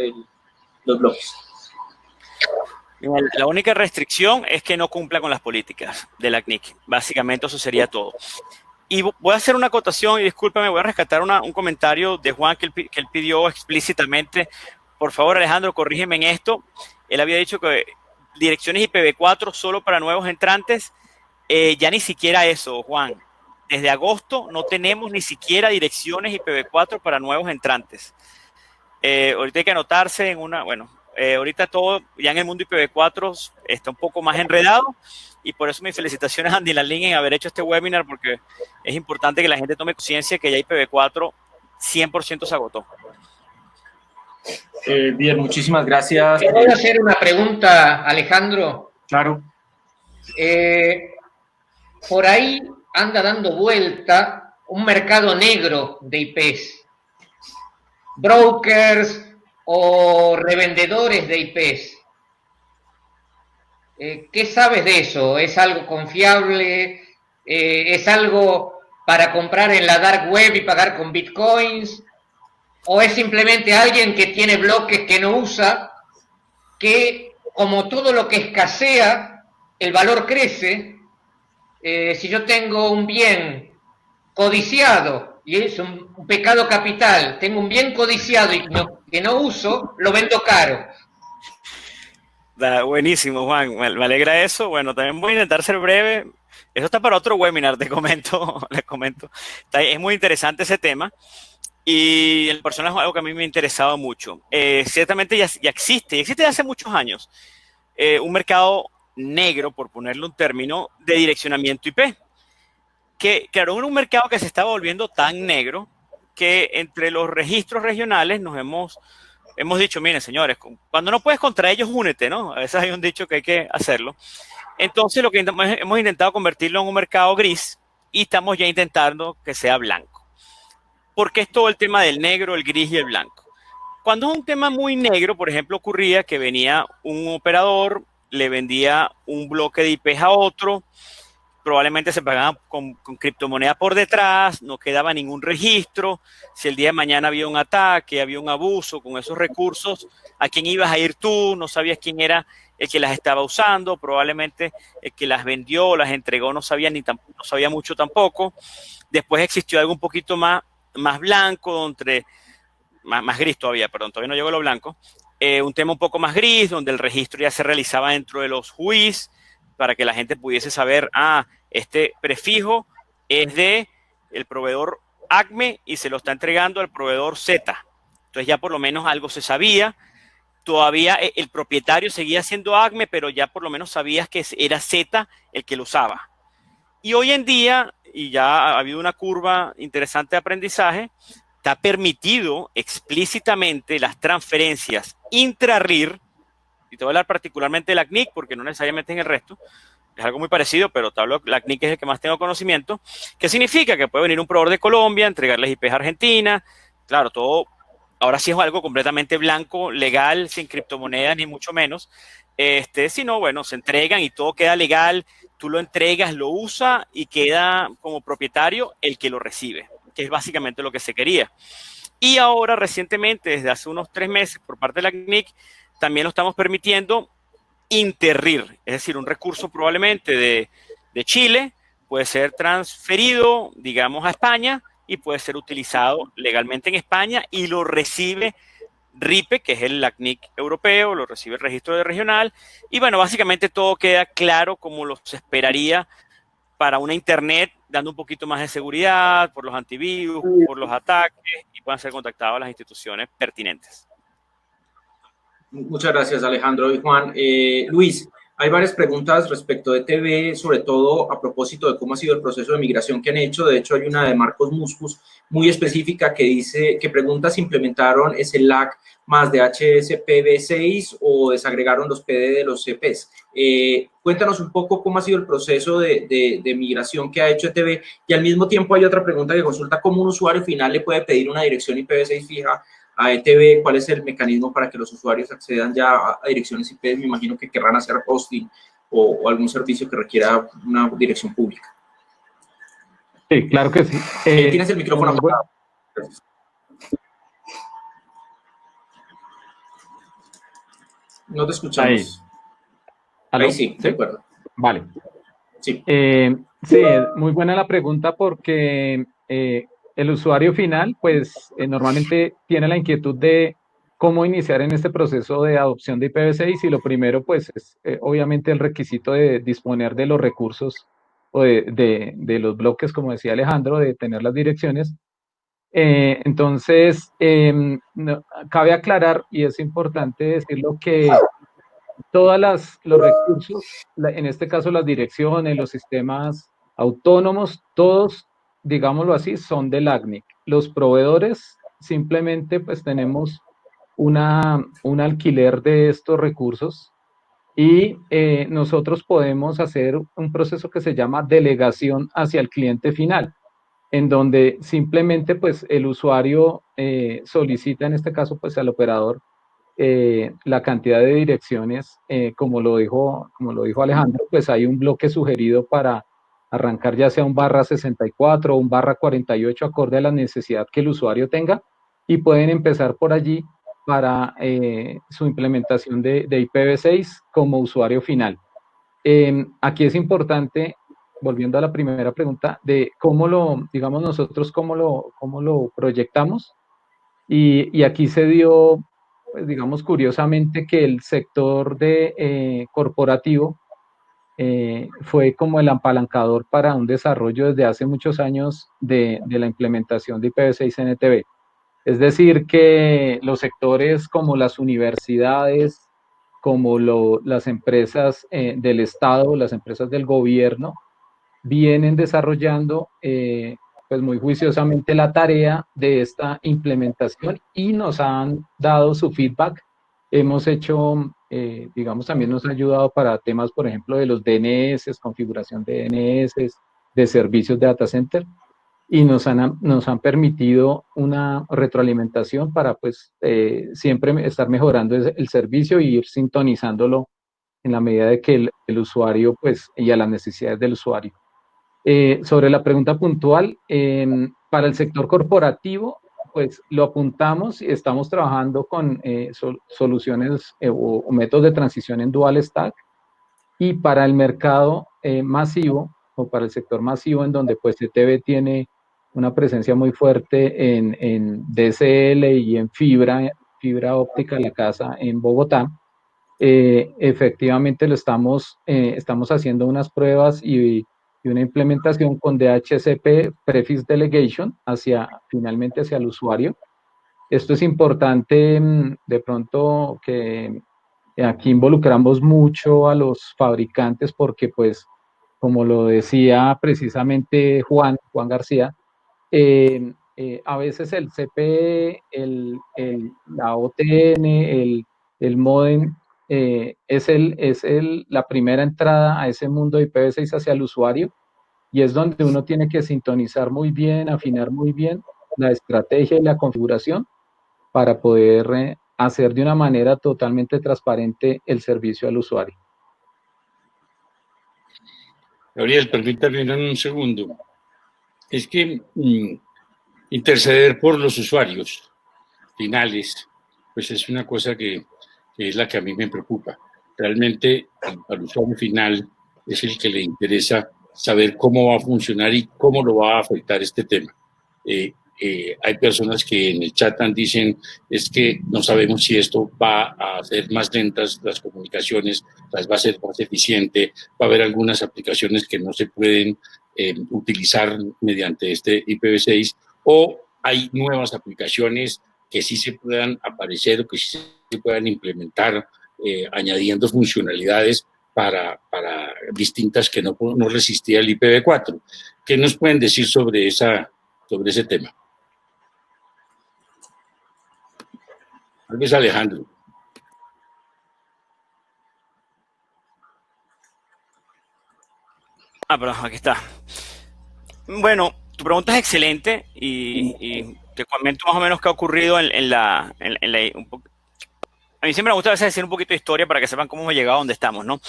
los bloques? La única restricción es que no cumpla con las políticas de la CNIC. Básicamente eso sería todo. Y voy a hacer una acotación y discúlpame, voy a rescatar un comentario de Juan que él pidió explícitamente. Por favor, Alejandro, corrígeme en esto. Él había dicho que direcciones IPv4 solo para nuevos entrantes. Ya ni siquiera eso, Juan. Desde agosto no tenemos ni siquiera direcciones IPv4 para nuevos entrantes. Ahorita hay que anotarse ahorita todo ya en el mundo IPv4 está un poco más enredado y por eso mis felicitaciones a Andy Lalín en haber hecho este webinar, porque es importante que la gente tome conciencia que ya IPv4 100% se agotó. Bien, muchísimas gracias. ¿Te voy a hacer una pregunta, Alejandro? Claro. Por ahí anda dando vuelta un mercado negro de IPs. Brokers o revendedores de IPs. ¿Qué sabes de eso? ¿Es algo confiable? ¿Es algo para comprar en la dark web y pagar con bitcoins? ¿O es simplemente alguien que tiene bloques que no usa, que como todo lo que escasea, el valor crece? Si yo tengo un bien codiciado y es un pecado capital, tengo un bien codiciado y que no uso, lo vendo caro. Buenísimo, Juan. Me alegra eso. Bueno, también voy a intentar ser breve. Eso está para otro webinar, te comento. Les comento. Es muy interesante ese tema. Y el personaje es algo que a mí me ha interesado mucho. Ciertamente ya existe desde hace muchos años, un mercado negro, por ponerle un término, de direccionamiento IP. Que, claro, un mercado que se está volviendo tan negro que entre los registros regionales nos hemos dicho, miren, señores, cuando no puedes contra ellos, únete, ¿no? A veces hay un dicho que hay que hacerlo. Entonces, lo que hemos intentado convertirlo en un mercado gris y estamos ya intentando que sea blanco. Porque es todo el tema del negro, el gris y el blanco. Cuando es un tema muy negro, por ejemplo, ocurría que venía un operador, le vendía un bloque de IPs a otro, probablemente se pagaban con criptomoneda por detrás, no quedaba ningún registro. Si el día de mañana había un ataque, había un abuso con esos recursos, ¿a quién ibas a ir tú? No sabías quién era el que las estaba usando, probablemente el que las vendió o las entregó no sabía mucho tampoco. Después existió algo un poquito más blanco, más gris todavía no llegó a lo blanco, un tema un poco más gris, donde el registro ya se realizaba dentro de los juiz, para que la gente pudiese saber, este prefijo es de el proveedor ACME y se lo está entregando al proveedor Z. Entonces ya por lo menos algo se sabía. Todavía el propietario seguía siendo ACME, pero ya por lo menos sabías que era Z el que lo usaba. Y hoy en día y ya ha habido una curva interesante de aprendizaje, está permitido explícitamente las transferencias intra-RIR, y te voy a hablar particularmente de la CNIC, porque no necesariamente en el resto, es algo muy parecido, pero te hablo, la CNIC es el que más tengo conocimiento, que significa que puede venir un proveedor de Colombia, entregarles IPs a Argentina, claro, todo, ahora sí es algo completamente blanco, legal, sin criptomonedas, ni mucho menos, si no, bueno, se entregan y todo queda legal, tú lo entregas, lo usa y queda como propietario el que lo recibe, que es básicamente lo que se quería. Y ahora, recientemente, desde hace unos 3 meses, por parte de la CNIC, también lo estamos permitiendo interrir, es decir, un recurso probablemente de Chile puede ser transferido, digamos, a España y puede ser utilizado legalmente en España y lo recibe RIPE, que es el LACNIC europeo, lo recibe el registro de regional, y bueno, básicamente todo queda claro como lo se esperaría para una Internet, dando un poquito más de seguridad por los antivirus, por los ataques, y puedan ser contactados a las instituciones pertinentes. Muchas gracias, Alejandro y Juan. Luis, hay varias preguntas respecto de TV, sobre todo a propósito de cómo ha sido el proceso de migración que han hecho. De hecho, hay una de Marcos Muscus muy específica que pregunta si implementaron ese LAC más de HSPv6 o desagregaron los PD de los CPs. Cuéntanos un poco cómo ha sido el proceso de migración que ha hecho ETV, y al mismo tiempo hay otra pregunta que consulta cómo un usuario final le puede pedir una dirección IPv6 fija a ETV, cuál es el mecanismo para que los usuarios accedan ya a direcciones IP. Me imagino que querrán hacer hosting o algún servicio que requiera una dirección pública. Sí, claro que sí. Tienes el micrófono apagado. No te escuchamos. Ahí. Ahí sí, de acuerdo. Vale. Sí. Sí, muy buena la pregunta porque el usuario final, pues normalmente tiene la inquietud de cómo iniciar en este proceso de adopción de IPv6, y lo primero, pues, es obviamente el requisito de disponer de los recursos o de los bloques, como decía Alejandro, de tener las direcciones. Entonces, cabe aclarar, y es importante decirlo, que los recursos, en este caso las direcciones, los sistemas autónomos, todos, digámoslo así, son del ACNIC. Los proveedores simplemente pues tenemos un alquiler de estos recursos, y nosotros podemos hacer un proceso que se llama delegación hacia el cliente final, en donde simplemente pues el usuario solicita, en este caso pues al operador, la cantidad de direcciones, como lo dijo Alejandro, pues hay un bloque sugerido para arrancar ya sea un /64 o un /48 acorde a la necesidad que el usuario tenga, y pueden empezar por allí para su implementación de IPv6 como usuario final. Aquí es importante, volviendo a la primera pregunta, de digamos nosotros cómo lo proyectamos, y aquí se dio, pues digamos curiosamente, que el sector corporativo fue como el apalancador para un desarrollo desde hace muchos años de la implementación de IPv6 en ETV. Es decir, que los sectores como las universidades, como las empresas del Estado, las empresas del gobierno, vienen desarrollando pues muy juiciosamente la tarea de esta implementación y nos han dado su feedback. Hemos hecho, digamos, también nos ha ayudado para temas, por ejemplo, de los DNS, configuración de DNS, de servicios de data center, y nos han permitido una retroalimentación para pues siempre estar mejorando el servicio y ir sintonizándolo en la medida de que el usuario, pues, y a las necesidades del usuario. Sobre la pregunta puntual, para el sector corporativo, pues lo apuntamos y estamos trabajando con soluciones o métodos de transición en dual stack, y para el mercado masivo o para el sector masivo, en donde pues ETV tiene una presencia muy fuerte en DSL y en fibra óptica a la casa en Bogotá. Efectivamente estamos haciendo unas pruebas y una implementación con DHCP Prefix Delegation finalmente hacia el usuario. Esto es importante, de pronto, que aquí involucramos mucho a los fabricantes, porque pues como lo decía precisamente Juan García, a veces el CPE, la OTN, el módem, la primera entrada a ese mundo de IPv6 hacia el usuario, y es donde uno tiene que sintonizar muy bien, afinar muy bien la estrategia y la configuración para poder hacer de una manera totalmente transparente el servicio al usuario. Gabriel, permítame un segundo. Es que interceder por los usuarios finales, pues es una cosa que es la que a mí me preocupa. Realmente al usuario final es el que le interesa saber cómo va a funcionar y cómo lo va a afectar este tema. Hay personas que en el chat dicen es que no sabemos si esto va a hacer más lentas las comunicaciones, las va a ser más eficiente, va a haber algunas aplicaciones que no se pueden utilizar mediante este IPv6, o hay nuevas aplicaciones que sí se puedan aparecer o que sí se puedan implementar añadiendo funcionalidades para distintas que no resistía el IPv4. ¿Qué nos pueden decir sobre ese tema? Tal vez Alejandro. Pero aquí está. Bueno, tu pregunta es excelente y te comento más o menos qué ha ocurrido a mí siempre me gusta a veces decir un poquito de historia para que sepan cómo hemos llegado a donde estamos, ¿no?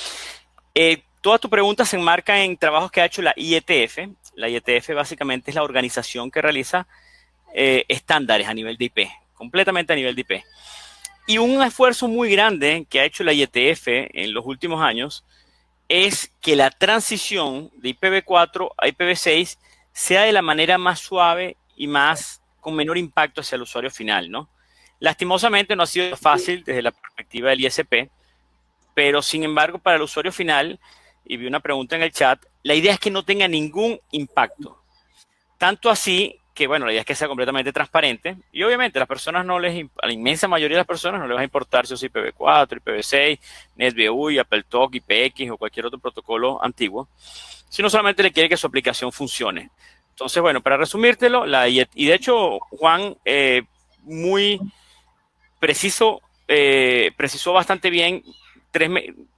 Toda tu pregunta se enmarca en trabajos que ha hecho la IETF. La IETF básicamente es la organización que realiza estándares a nivel de IP, completamente a nivel de IP. Y un esfuerzo muy grande que ha hecho la IETF en los últimos años es que la transición de IPv4 a IPv6 sea de la manera más suave y con menor impacto hacia el usuario final, ¿no? Lastimosamente no ha sido fácil desde la perspectiva del ISP, pero sin embargo para el usuario final, y vi una pregunta en el chat, la idea es que no tenga ningún impacto. Tanto así que, bueno, la idea es que sea completamente transparente y obviamente a la inmensa mayoría de las personas no les va a importar si es IPv4, IPv6, NetBEUI, AppleTalk, IPX o cualquier otro protocolo antiguo, sino solamente le quiere que su aplicación funcione. Entonces, bueno, para resumírtelo, y de hecho Juan muy precisó bastante bien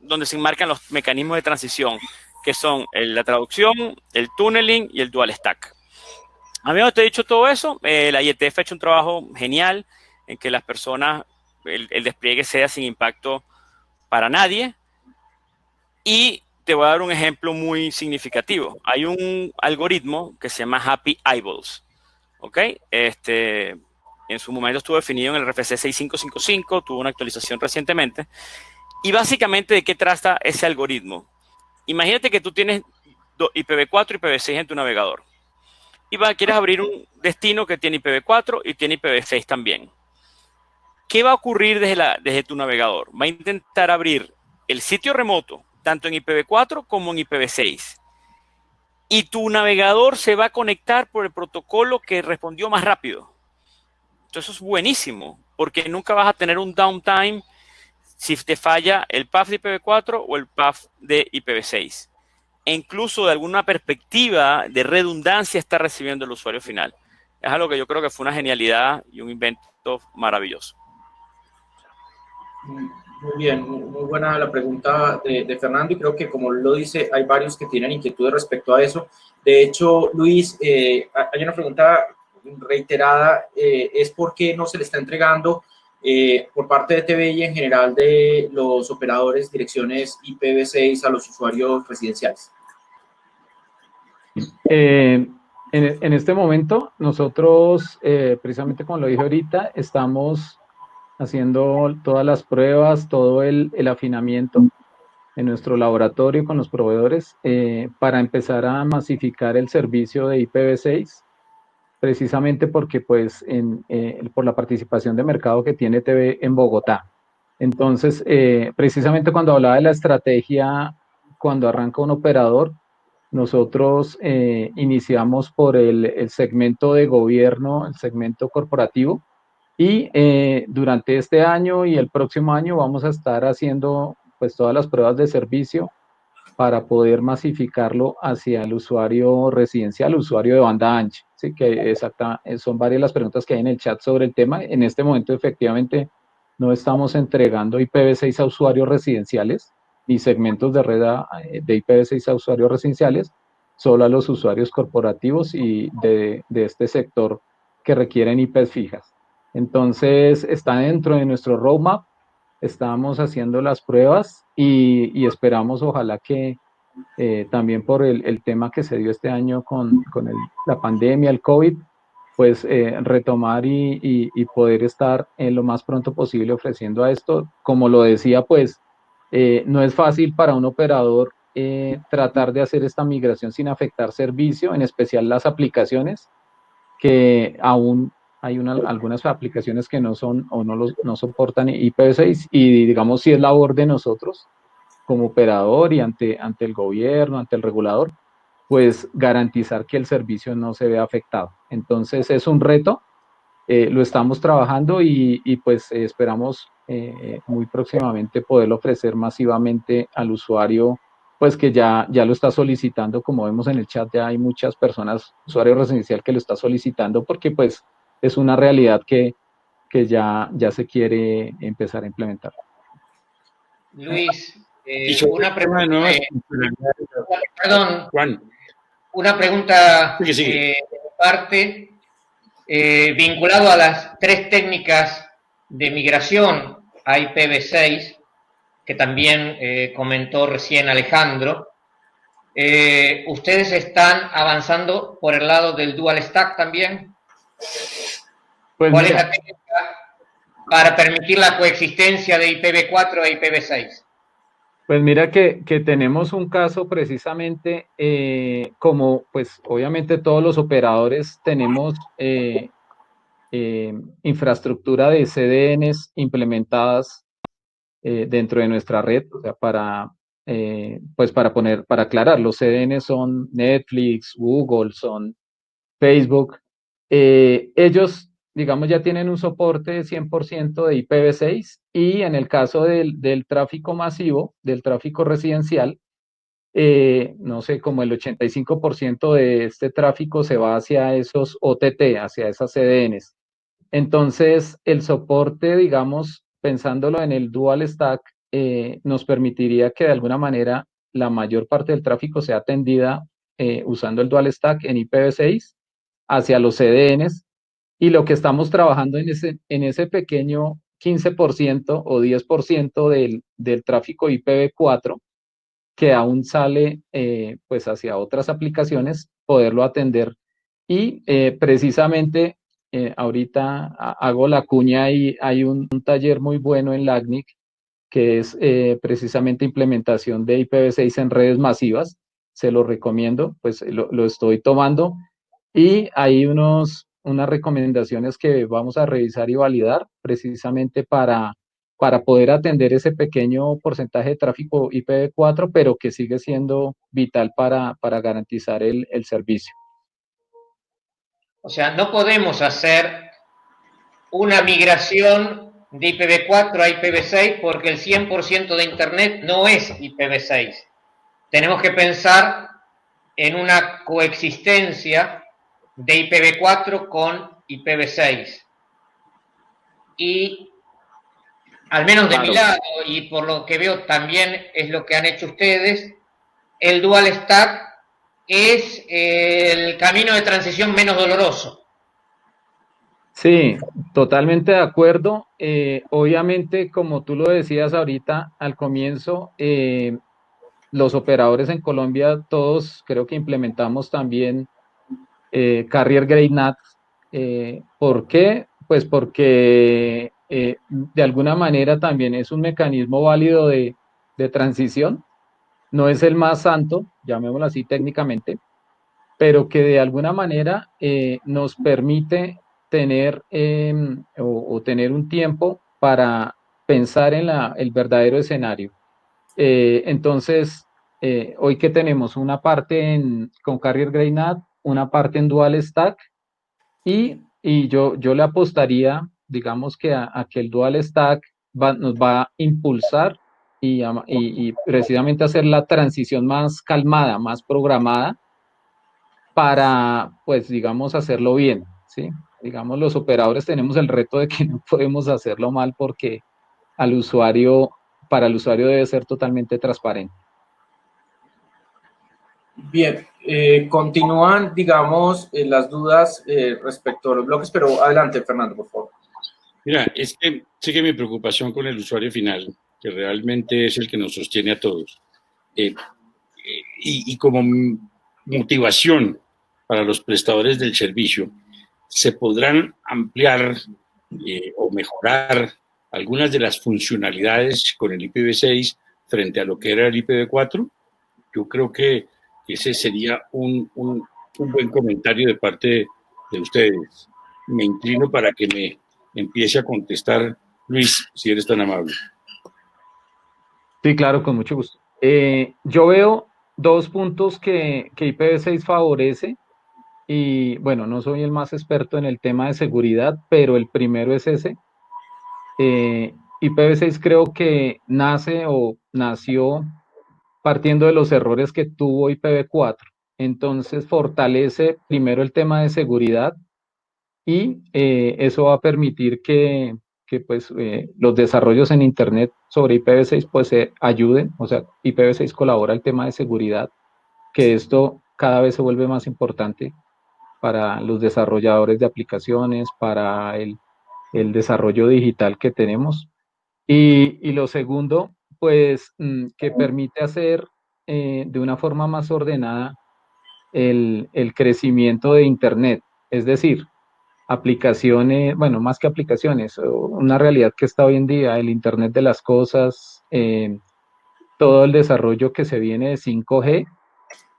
donde se enmarcan los mecanismos de transición, que son la traducción, el tunneling y el dual stack. Habiendo te he dicho todo eso, la IETF ha hecho un trabajo genial en que las personas, el despliegue sea sin impacto para nadie. Y te voy a dar un ejemplo muy significativo. Hay un algoritmo que se llama Happy Eyeballs, ¿ok? En su momento estuvo definido en el RFC 6555, tuvo una actualización recientemente. Y básicamente, ¿de qué trata ese algoritmo? Imagínate que tú tienes IPv4 y IPv6 en tu navegador. Y quieres abrir un destino que tiene IPv4 y tiene IPv6 también. ¿Qué va a ocurrir desde tu navegador? Va a intentar abrir el sitio remoto, tanto en IPv4 como en IPv6. Y tu navegador se va a conectar por el protocolo que respondió más rápido. Entonces eso es buenísimo, porque nunca vas a tener un downtime si te falla el path de IPv4 o el path de IPv6. E incluso de alguna perspectiva de redundancia está recibiendo el usuario final. Es algo que yo creo que fue una genialidad y un invento maravilloso. Muy bien, muy buena la pregunta de Fernando, y creo que, como lo dice, hay varios que tienen inquietudes respecto a eso. De hecho, Luis, hay una pregunta reiterada, es por qué no se le está entregando por parte de TVI en general de los operadores direcciones IPv6 a los usuarios residenciales. En este momento, nosotros, precisamente como lo dije ahorita, estamos haciendo todas las pruebas, todo el afinamiento en nuestro laboratorio con los proveedores para empezar a masificar el servicio de IPv6, precisamente porque pues por la participación de mercado que tiene TV en Bogotá. Entonces, precisamente cuando hablaba de la estrategia, cuando arranca un operador, nosotros iniciamos por el segmento de gobierno, el segmento corporativo, y durante este año y el próximo año vamos a estar haciendo pues todas las pruebas de servicio para poder masificarlo hacia el usuario residencial, usuario de banda ancha. Sí, que son varias las preguntas que hay en el chat sobre el tema. En este momento, efectivamente, no estamos entregando IPv6 a usuarios residenciales ni segmentos de red de IPv6 a usuarios residenciales, solo a los usuarios corporativos y de este sector que requieren IPs fijas. Entonces, está dentro de nuestro roadmap. Estamos haciendo las pruebas y esperamos, ojalá que también por el tema que se dio este año con la pandemia, el COVID, pues retomar y poder estar en lo más pronto posible ofreciendo a esto. Como lo decía, pues no es fácil para un operador tratar de hacer esta migración sin afectar servicio, en especial las aplicaciones, que aún hay algunas aplicaciones que no son o no soportan IPv6 y digamos si es labor de nosotros como operador y ante el gobierno, ante el regulador, pues garantizar que el servicio no se vea afectado. Entonces es un reto, lo estamos trabajando y pues esperamos muy próximamente poderlo ofrecer masivamente al usuario, pues que ya lo está solicitando, como vemos en el chat, ya hay muchas personas, usuario residencial que lo está solicitando porque pues es una realidad que ya se quiere empezar a implementar. Luis, Y sobre una el tema de pregunta, nuevas funcionalidades, perdón, Juan, una pregunta sigue. de mi parte, vinculado a las tres técnicas de migración a IPv6, que también comentó recién Alejandro. ¿Ustedes están avanzando por el lado del dual stack también? Pues ¿Cuál es mira, la técnica para permitir la coexistencia de IPv4 e IPv6? Pues mira que tenemos un caso precisamente como pues obviamente todos los operadores tenemos infraestructura de CDNs implementadas dentro de nuestra red, o sea, pues para aclarar, los CDNs son Netflix, Google, son Facebook. Ellos, digamos, ya tienen un soporte de 100% de IPv6 y en el caso del tráfico masivo, del tráfico residencial, no sé, como el 85% de este tráfico se va hacia esos OTT, hacia esas CDNs. Entonces, el soporte, digamos, pensándolo en el dual stack, nos permitiría que de alguna manera la mayor parte del tráfico sea atendida usando el dual stack en IPv6 hacia los CDNs y lo que estamos trabajando en ese pequeño 15% o 10% del tráfico IPv4 que aún sale pues hacia otras aplicaciones, poderlo atender. Y precisamente ahorita hago la cuña y hay un taller muy bueno en LACNIC que es precisamente implementación de IPv6 en redes masivas. Se lo recomiendo, pues lo estoy tomando y hay unas recomendaciones que vamos a revisar y validar precisamente para poder atender ese pequeño porcentaje de tráfico IPv4, pero que sigue siendo vital para garantizar el servicio. O sea, no podemos hacer una migración de IPv4 a IPv6 porque el 100% de Internet no es IPv6. Tenemos que pensar en una coexistencia de IPv4 con IPv6. Y al menos de mi lado, y por lo que veo también es lo que han hecho ustedes, el dual stack es el camino de transición menos doloroso. Sí, totalmente de acuerdo. Obviamente, como tú lo decías ahorita al comienzo, los operadores en Colombia, todos creo que implementamos también Carrier Grade NAT. ¿Por qué? Pues porque de alguna manera también es un mecanismo válido de transición. No es el más santo, llamémoslo así técnicamente, pero que de alguna manera nos permite tener o tener un tiempo para pensar en el verdadero escenario. Entonces, hoy que tenemos una parte con Carrier Grade NAT, una parte en Dual Stack, y yo le apostaría, digamos que a que el Dual Stack nos va a impulsar y precisamente hacer la transición más calmada, más programada para, pues, digamos, hacerlo bien, ¿sí? Digamos, los operadores tenemos el reto de que no podemos hacerlo mal porque al usuario, para el usuario debe ser totalmente transparente. Bien, continúan, digamos, las dudas respecto a los bloques, pero adelante, Fernando, por favor. Mira, es que sé que mi preocupación con el usuario final, que realmente es el que nos sostiene a todos, eh, y como motivación para los prestadores del servicio, se podrán ampliar o mejorar algunas de las funcionalidades con el IPv6 frente a lo que era el IPv4. Yo creo que ese sería un buen comentario de parte de ustedes. Me inclino para que me empiece a contestar Luis, si eres tan amable. Sí, claro, con mucho gusto. Yo veo dos puntos que IPv6 favorece y bueno, no soy el más experto en el tema de seguridad, pero el primero es ese. IPv6 creo que nace o nació partiendo de los errores que tuvo IPv4. Entonces fortalece primero el tema de seguridad y eso va a permitir que pues, los desarrollos en Internet sobre IPv6 pues se ayuden, o sea, IPv6 colabora el tema de seguridad, que esto cada vez se vuelve más importante para los desarrolladores de aplicaciones, para el desarrollo digital que tenemos. Y lo segundo, pues que permite hacer de una forma más ordenada el crecimiento de Internet. Es decir, aplicaciones, bueno, más que aplicaciones, una realidad que está hoy en día, el Internet de las cosas, todo el desarrollo que se viene de 5G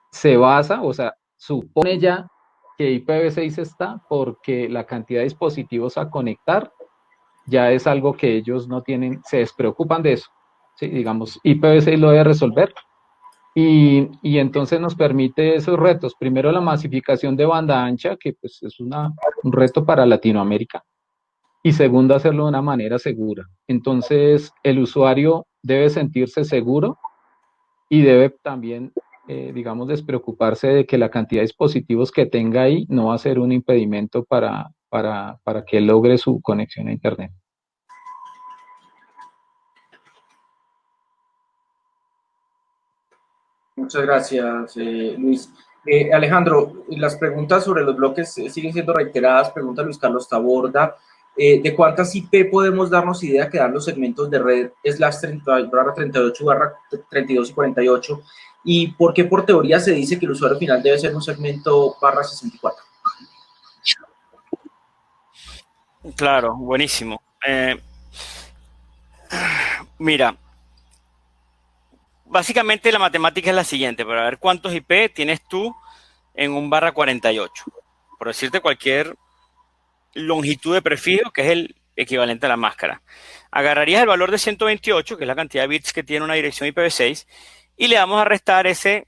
se basa, o sea, supone ya que IPv6 está porque la cantidad de dispositivos a conectar ya es algo que ellos no tienen, se despreocupan de eso. ¿Sí? Digamos, IPv6 lo debe resolver y entonces nos permite esos retos. Primero, la masificación de banda ancha, que pues es un reto para Latinoamérica. Y segundo, hacerlo de una manera segura. Entonces, el usuario debe sentirse seguro y debe también, digamos, despreocuparse de que la cantidad de dispositivos que tenga ahí no va a ser un impedimento para que logre su conexión a Internet. Muchas gracias, Luis. Alejandro, las preguntas sobre los bloques siguen siendo reiteradas. Pregunta Luis Carlos Taborda. ¿De cuántas IP podemos darnos idea que dan los segmentos de red /38/32 y 48? ¿Y por qué por teoría se dice que el usuario final debe ser un segmento /64? Claro, buenísimo. Mira, básicamente la matemática es la siguiente, para ver cuántos IP tienes tú en un /48. Por decirte cualquier longitud de prefijo, que es el equivalente a la máscara. Agarrarías el valor de 128, que es la cantidad de bits que tiene una dirección IPv6, y le vamos a restar ese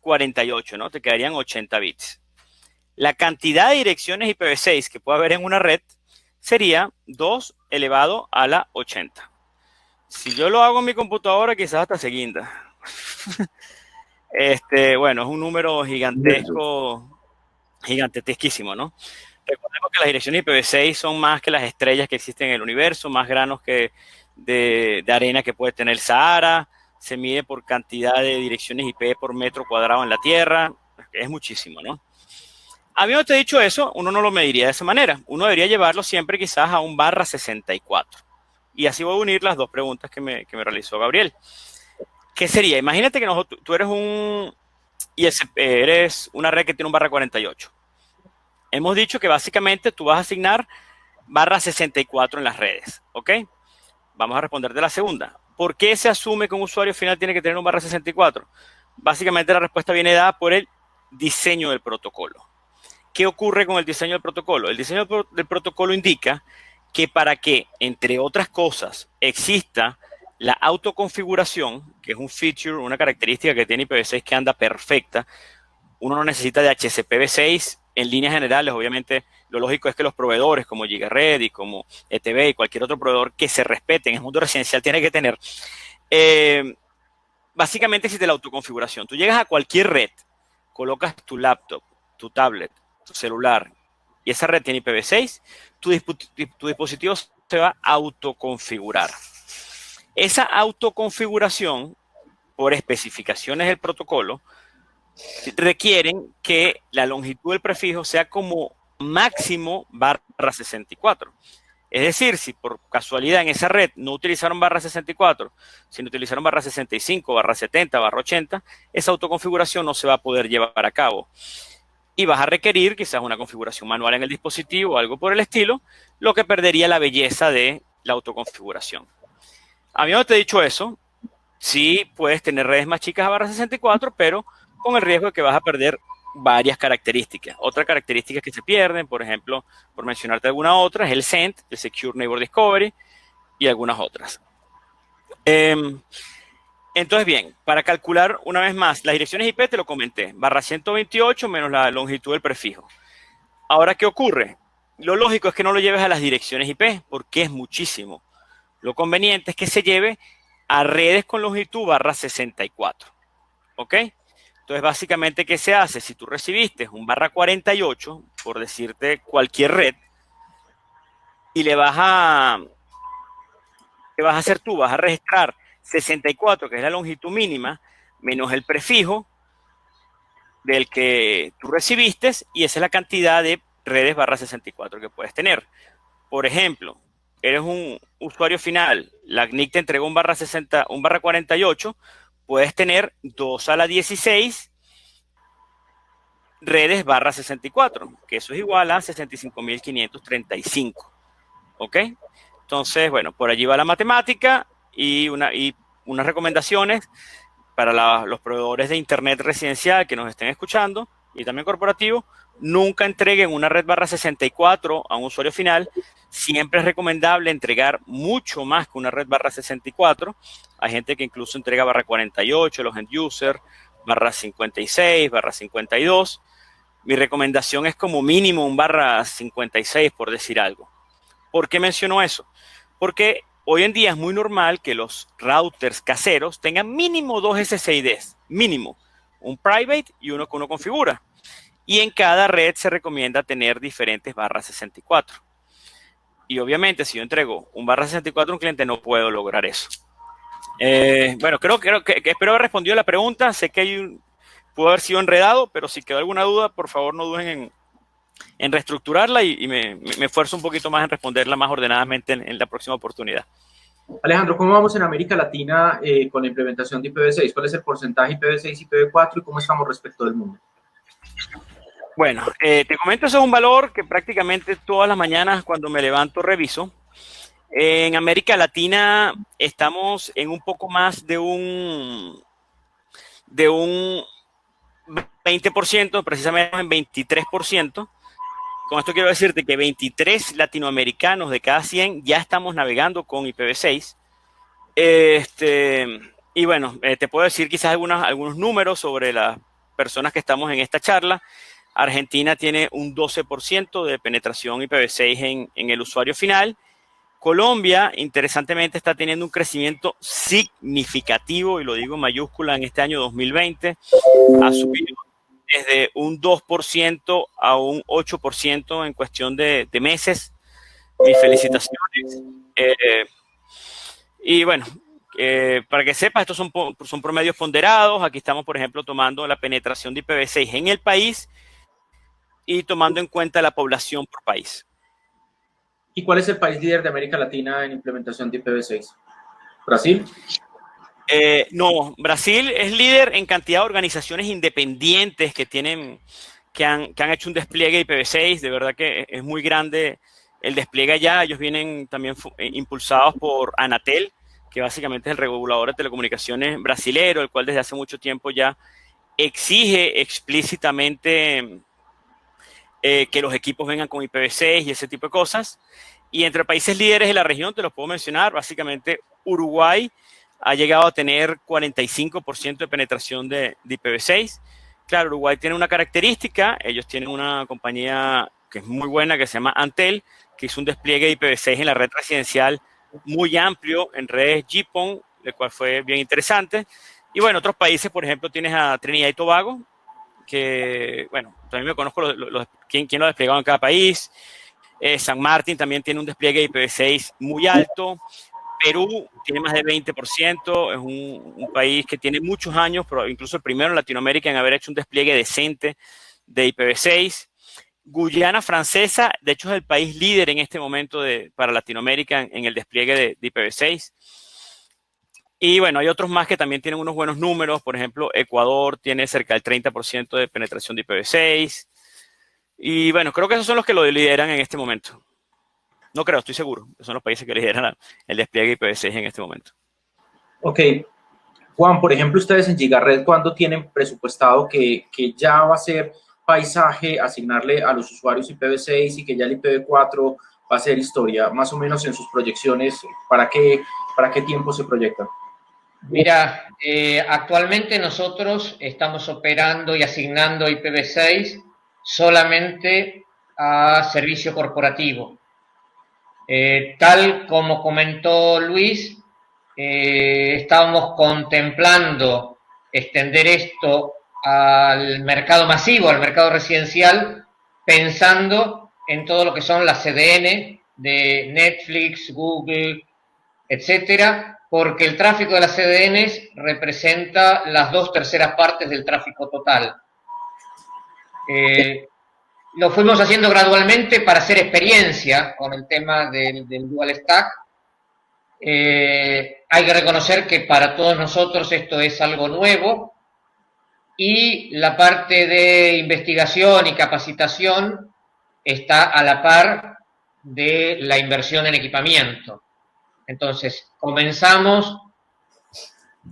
48, ¿no? Te quedarían 80 bits. La cantidad de direcciones IPv6 que puede haber en una red sería 2 elevado a la 80. Si yo lo hago en mi computadora, quizás hasta se guinda. Bueno, es un número gigantesco, gigantesquísimo, ¿no? Recordemos que las direcciones IPv6 son más que las estrellas que existen en el universo, más granos que de arena que puede tener Sahara, se mide por cantidad de direcciones IP por metro cuadrado en la Tierra, es muchísimo, ¿no? Habiendo dicho eso, uno no lo mediría de esa manera, uno debería llevarlo siempre quizás a un /64. Y así voy a unir las dos preguntas que me realizó Gabriel. ¿Qué sería? Imagínate que tú eres eres una red que tiene un /48. Hemos dicho que básicamente tú vas a asignar /64 en las redes, ¿ok? Vamos a responder de la segunda. ¿Por qué se asume que un usuario final tiene que tener un /64? Básicamente la respuesta viene dada por el diseño del protocolo. ¿Qué ocurre con el diseño del protocolo? El diseño del protocolo indica que para que, entre otras cosas, exista la autoconfiguración, que es un feature, una característica que tiene IPv6 que anda perfecta, uno no necesita de HCPv6 en líneas generales. Obviamente, lo lógico es que los proveedores como GigaRed y como ETB y cualquier otro proveedor que se respeten en el mundo residencial tiene que tener básicamente existe la autoconfiguración. Tú llegas a cualquier red, colocas tu laptop, tu tablet, tu celular, y esa red tiene IPv6, tu dispositivo se va a autoconfigurar. Esa autoconfiguración, por especificaciones del protocolo, requieren que la longitud del prefijo sea como máximo /64. Es decir, si por casualidad en esa red no utilizaron /64, sino utilizaron /65, /70, /80, esa autoconfiguración no se va a poder llevar a cabo. Y vas a requerir quizás una configuración manual en el dispositivo o algo por el estilo, lo que perdería la belleza de la autoconfiguración. Habiéndote dicho eso, sí puedes tener redes más chicas a /64, pero con el riesgo de que vas a perder varias características. Otras características que se pierden, por ejemplo, por mencionarte alguna otra, es el SEND, el Secure Neighbor Discovery, y algunas otras. Entonces, bien, para calcular una vez más, las direcciones IP te lo comenté, /128 menos la longitud del prefijo. Ahora, ¿qué ocurre? Lo lógico es que no lo lleves a las direcciones IP, porque es muchísimo. Lo conveniente es que se lleve a redes con longitud /64. ¿Ok? Entonces, básicamente, ¿qué se hace? Si tú recibiste un /48, por decirte cualquier red, y ¿qué vas a hacer tú? Vas a registrar 64, que es la longitud mínima, menos el prefijo del que tú recibiste, y esa es la cantidad de redes /64 que puedes tener. Por ejemplo, eres un usuario final, la CNIC te entregó un /48, puedes tener 2⁻16 redes /64, que eso es igual a 65.535. ¿Ok? Entonces, bueno, por allí va la matemática y unas recomendaciones para los proveedores de internet residencial que nos estén escuchando y también corporativo. Nunca entreguen una red /64 a un usuario final. Siempre es recomendable entregar mucho más que una red /64. Hay gente que incluso entrega /48, los end user, /56, /52. Mi recomendación es como mínimo un /56, por decir algo. ¿Por qué menciono eso? Porque hoy en día es muy normal que los routers caseros tengan mínimo 2 SSIDs, mínimo, un private y uno que uno configura. Y en cada red se recomienda tener diferentes /64. Y obviamente, si yo entrego un /64 a un cliente, no puedo lograr eso. Bueno, creo que espero haber respondido la pregunta. Sé que pudo haber sido enredado, pero si quedó alguna duda, por favor no duden en reestructurarla y me esfuerzo un poquito más en responderla más ordenadamente en la próxima oportunidad. Alejandro, ¿cómo vamos en América Latina con la implementación de IPv6? ¿Cuál es el porcentaje IPv6 y IPv4 y cómo estamos respecto del mundo? Bueno, te comento, eso es un valor que prácticamente todas las mañanas cuando me levanto reviso. En América Latina estamos en un poco más de un 20%, precisamente en 23%. Con esto quiero decirte que 23 latinoamericanos de cada 100 ya estamos navegando con IPv6. Y bueno, te puedo decir quizás algunos números sobre las personas que estamos en esta charla. Argentina tiene un 12% de penetración IPv6 en el usuario final. Colombia, interesantemente, está teniendo un crecimiento significativo, y lo digo en mayúscula, en este año 2020. Ha subido desde un 2% a un 8% en cuestión de meses. Mis felicitaciones. Y bueno, para que sepas, estos son promedios ponderados. Aquí estamos, por ejemplo, tomando la penetración de IPv6 en el país y tomando en cuenta la población por país. ¿Y cuál es el país líder de América Latina en implementación de IPv6? ¿Brasil? No, Brasil es líder en cantidad de organizaciones independientes que han hecho un despliegue IPv6. De verdad que es muy grande el despliegue allá. Ellos vienen también impulsados por Anatel, que básicamente es el regulador de telecomunicaciones brasilero, el cual desde hace mucho tiempo ya exige explícitamente que los equipos vengan con IPv6 y ese tipo de cosas. Y entre países líderes de la región, te los puedo mencionar, básicamente Uruguay ha llegado a tener 45% de penetración de IPv6. Claro, Uruguay tiene una característica, ellos tienen una compañía que es muy buena, que se llama Antel, que hizo un despliegue de IPv6 en la red residencial muy amplio, en redes GPON lo cual fue bien interesante. Y bueno, otros países, por ejemplo, tienes a Trinidad y Tobago, que, bueno, también me conozco quién lo ha desplegado en cada país. San Martín también tiene un despliegue de IPv6 muy alto. Perú tiene más de 20%, es un país que tiene muchos años, pero incluso el primero en Latinoamérica en haber hecho un despliegue decente de IPv6. Guyana Francesa, de hecho, es el país líder en este momento para Latinoamérica en el despliegue de IPv6. Y bueno, hay otros más que también tienen unos buenos números. Por ejemplo, Ecuador tiene cerca del 30% de penetración de IPv6. Y bueno, creo que esos son los que lo lideran en este momento. No creo, estoy seguro. Son los países que lideran el despliegue IPv6 en este momento. Ok. Juan, por ejemplo, ustedes en Gigared, ¿cuándo tienen presupuestado que ya va a ser paisaje asignarle a los usuarios IPv6 y que ya el IPv4 va a ser historia? Más o menos en sus proyecciones, ¿para qué tiempo se proyectan? Mira, actualmente nosotros estamos operando y asignando IPv6 solamente a servicio corporativo. Tal como comentó Luis, estábamos contemplando extender esto al mercado masivo, al mercado residencial, pensando en todo lo que son las CDN de Netflix, Google, etcétera, porque el tráfico de las CDNs representa las 2/3 partes del tráfico total. Lo fuimos haciendo gradualmente para hacer experiencia con el tema del Dual Stack. Hay que reconocer que para todos nosotros esto es algo nuevo y la parte de investigación y capacitación está a la par de la inversión en equipamiento. Entonces, comenzamos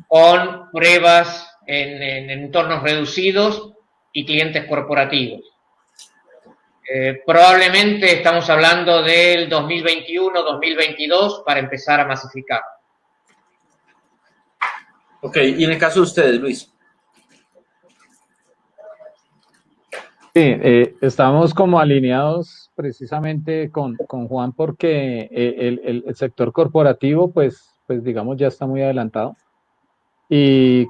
con pruebas en entornos reducidos y clientes corporativos. Probablemente estamos hablando del 2021-2022 para empezar a masificar. Ok, y en el caso de ustedes, Luis. Sí, estamos como alineados precisamente con Juan porque el sector corporativo, pues digamos, ya está muy adelantado. Y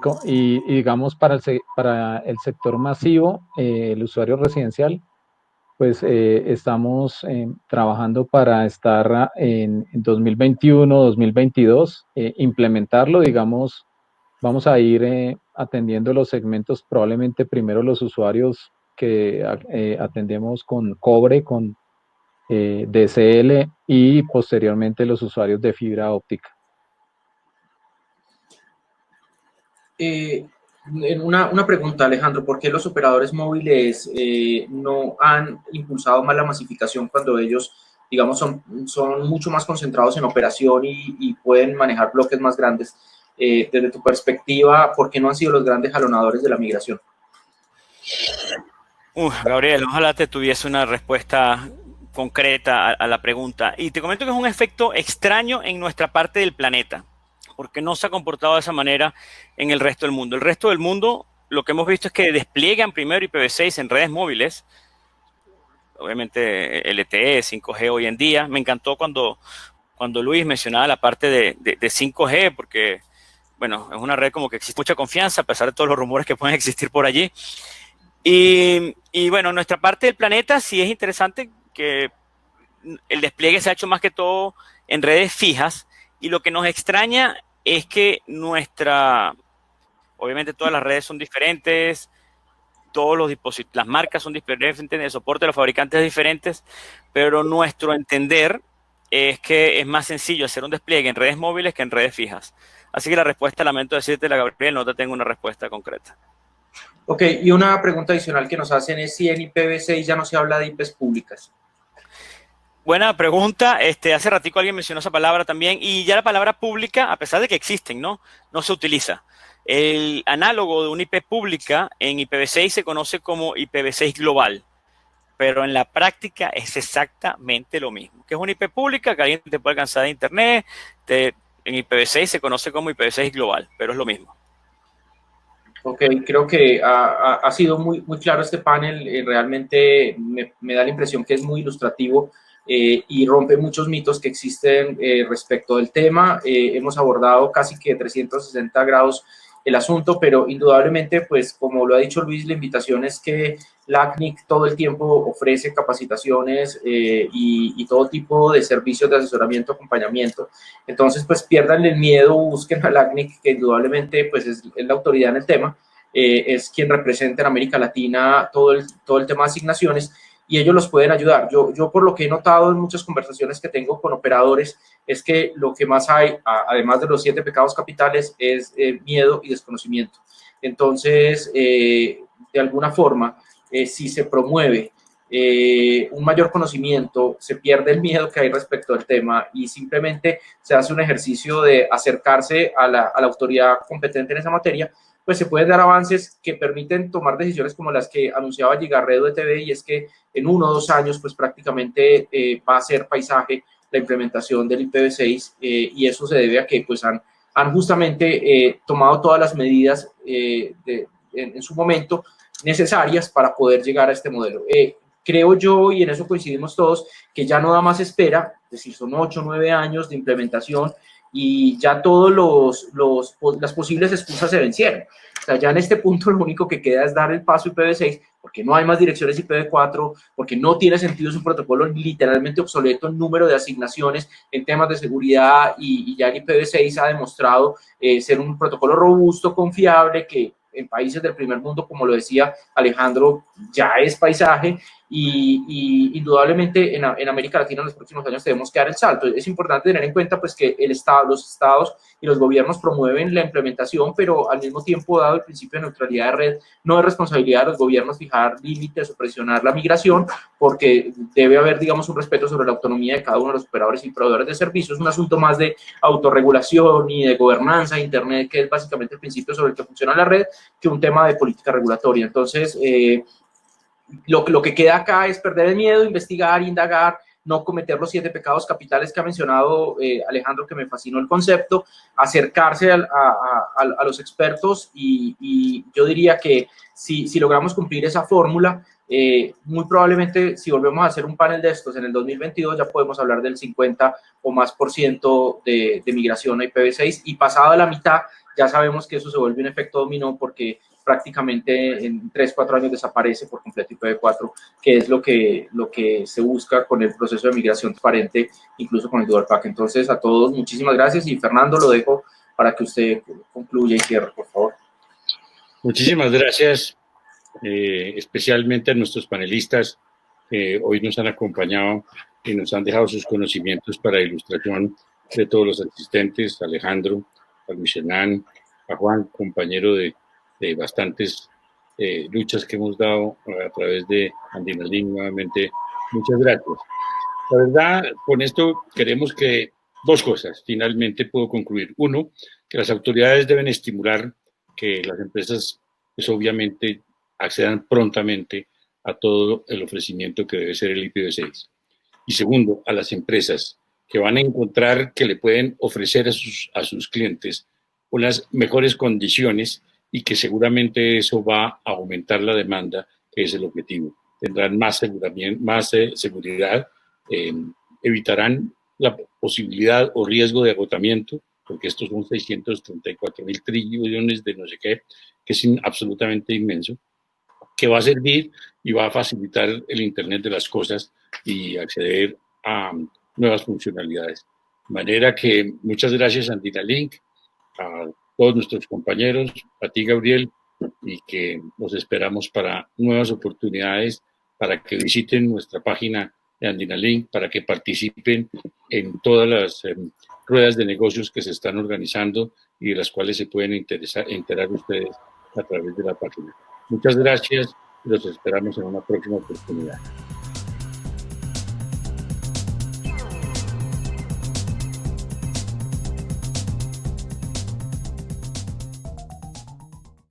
digamos, para el sector masivo, el usuario residencial, pues estamos trabajando para estar en 2021, 2022, implementarlo, digamos, vamos a ir atendiendo los segmentos, probablemente primero los usuarios que atendemos con cobre, con DSL y posteriormente los usuarios de fibra óptica. Una pregunta, Alejandro, ¿por qué los operadores móviles no han impulsado más la masificación cuando ellos, digamos, son mucho más concentrados en operación y pueden manejar bloques más grandes? Desde tu perspectiva, ¿por qué no han sido los grandes jalonadores de la migración? Gabriel, ojalá te tuviese una respuesta concreta a la pregunta. Y te comento que es un efecto extraño en nuestra parte del planeta, porque no se ha comportado de esa manera en el resto del mundo. El resto del mundo, lo que hemos visto es que despliegan primero IPv6 en redes móviles, obviamente LTE, 5G hoy en día. Me encantó cuando Luis mencionaba la parte de 5G, porque, bueno, es una red como que existe mucha confianza, a pesar de todos los rumores que pueden existir por allí. Y bueno, nuestra parte del planeta sí es interesante que el despliegue se ha hecho más que todo en redes fijas, y lo que nos extraña es que obviamente todas las redes son diferentes, todos los dispositivos, las marcas son diferentes, el soporte de los fabricantes es diferente, pero nuestro entender es que es más sencillo hacer un despliegue en redes móviles que en redes fijas. Así que la respuesta, lamento decirte, Gabriel, no te tengo una respuesta concreta. Ok, y una pregunta adicional que nos hacen es si en IPv6 ya no se habla de IPs públicas. Buena pregunta. Hace ratico alguien mencionó esa palabra también, y ya la palabra pública, a pesar de que existen, no se utiliza. El análogo de una IP pública en IPv6 se conoce como IPv6 global, pero en la práctica es exactamente lo mismo. Que es una IP pública que alguien te puede alcanzar de internet, en IPv6 se conoce como IPv6 global, pero es lo mismo. Ok, creo que ha sido muy claro este panel. Realmente me da la impresión que es muy ilustrativo y rompe muchos mitos que existen respecto del tema. Hemos abordado casi que 360 grados el asunto, pero indudablemente, pues como lo ha dicho Luis, la invitación es que la ACNIC todo el tiempo ofrece capacitaciones y todo tipo de servicios de asesoramiento, acompañamiento. Entonces, pues pierdan el miedo, busquen a la ACNIC, que indudablemente pues es la autoridad en el tema, es quien representa en América Latina todo el tema de asignaciones, y ellos los pueden ayudar. Yo por lo que he notado en muchas conversaciones que tengo con operadores, es que lo que más hay, además de los 7 pecados capitales, es miedo y desconocimiento. Entonces, de alguna forma, si se promueve un mayor conocimiento, se pierde el miedo que hay respecto al tema y simplemente se hace un ejercicio de acercarse a la autoridad competente en esa materia, pues se pueden dar avances que permiten tomar decisiones como las que anunciaba Gigarredo de TV, y es que en 1 o 2 años pues prácticamente va a ser paisaje la implementación del IPv6, y eso se debe a que pues han justamente tomado todas las medidas en su momento necesarias para poder llegar a este modelo. Creo yo, y en eso coincidimos todos, que ya no da más espera, es decir, son 8 o 9 años de implementación y ya todas las posibles excusas se vencieron. O sea, ya en este punto lo único que queda es dar el paso IPv6, porque no hay más direcciones IPv4, porque no tiene sentido, es un protocolo literalmente obsoleto en número de asignaciones en temas de seguridad, y ya el IPv6 ha demostrado ser un protocolo robusto, confiable, que en países del primer mundo, como lo decía Alejandro, ya es paisaje, y indudablemente en América Latina en los próximos años debemos que dar el salto. Es importante tener en cuenta pues que los estados y los gobiernos promueven la implementación, pero al mismo tiempo, dado el principio de neutralidad de red, no es responsabilidad de los gobiernos fijar límites o presionar la migración, porque debe haber, digamos, un respeto sobre la autonomía de cada uno de los operadores y proveedores de servicios. Es un asunto más de autorregulación y de gobernanza de Internet, que es básicamente el principio sobre el que funciona la red, que un tema de política regulatoria. Entonces, lo que queda acá es perder el miedo, investigar, indagar, no cometer los 7 pecados capitales que ha mencionado Alejandro, que me fascinó el concepto, acercarse a los expertos, y yo diría que si logramos cumplir esa fórmula, muy probablemente si volvemos a hacer un panel de estos en el 2022 ya podemos hablar del 50 o más % de migración a IPv6, y pasada la mitad ya sabemos que eso se vuelve un efecto dominó, porque prácticamente en 3 o 4 años desaparece por completo IPv4, que es lo que se busca con el proceso de migración transparente, incluso con el Dual Pack. Entonces, a todos, muchísimas gracias, y Fernando, lo dejo para que usted concluya y cierre, por favor. Muchísimas gracias, especialmente a nuestros panelistas que hoy nos han acompañado y nos han dejado sus conocimientos para ilustración de todos los asistentes, a Alejandro, a Luis Hernán, a Juan, compañero de bastantes luchas que hemos dado a través de AndinaLink. Nuevamente, muchas gracias. La verdad, con esto queremos que 2 cosas, finalmente puedo concluir. 1, que las autoridades deben estimular que las empresas, pues obviamente, accedan prontamente a todo el ofrecimiento que debe ser el IPv6. Y 2, a las empresas que van a encontrar que le pueden ofrecer a sus clientes unas mejores condiciones, y que seguramente eso va a aumentar la demanda, que es el objetivo. Tendrán más seguridad, evitarán la posibilidad o riesgo de agotamiento, porque estos son 634.000 trillones de no sé qué, que es absolutamente inmenso, que va a servir y va a facilitar el Internet de las cosas y acceder a nuevas funcionalidades. De manera que muchas gracias a AndinaLink, a todos nuestros compañeros, a ti, Gabriel, y que los esperamos para nuevas oportunidades, para que visiten nuestra página de AndinaLink, para que participen en todas las ruedas de negocios que se están organizando y de las cuales se pueden enterar ustedes a través de la página. Muchas gracias y los esperamos en una próxima oportunidad.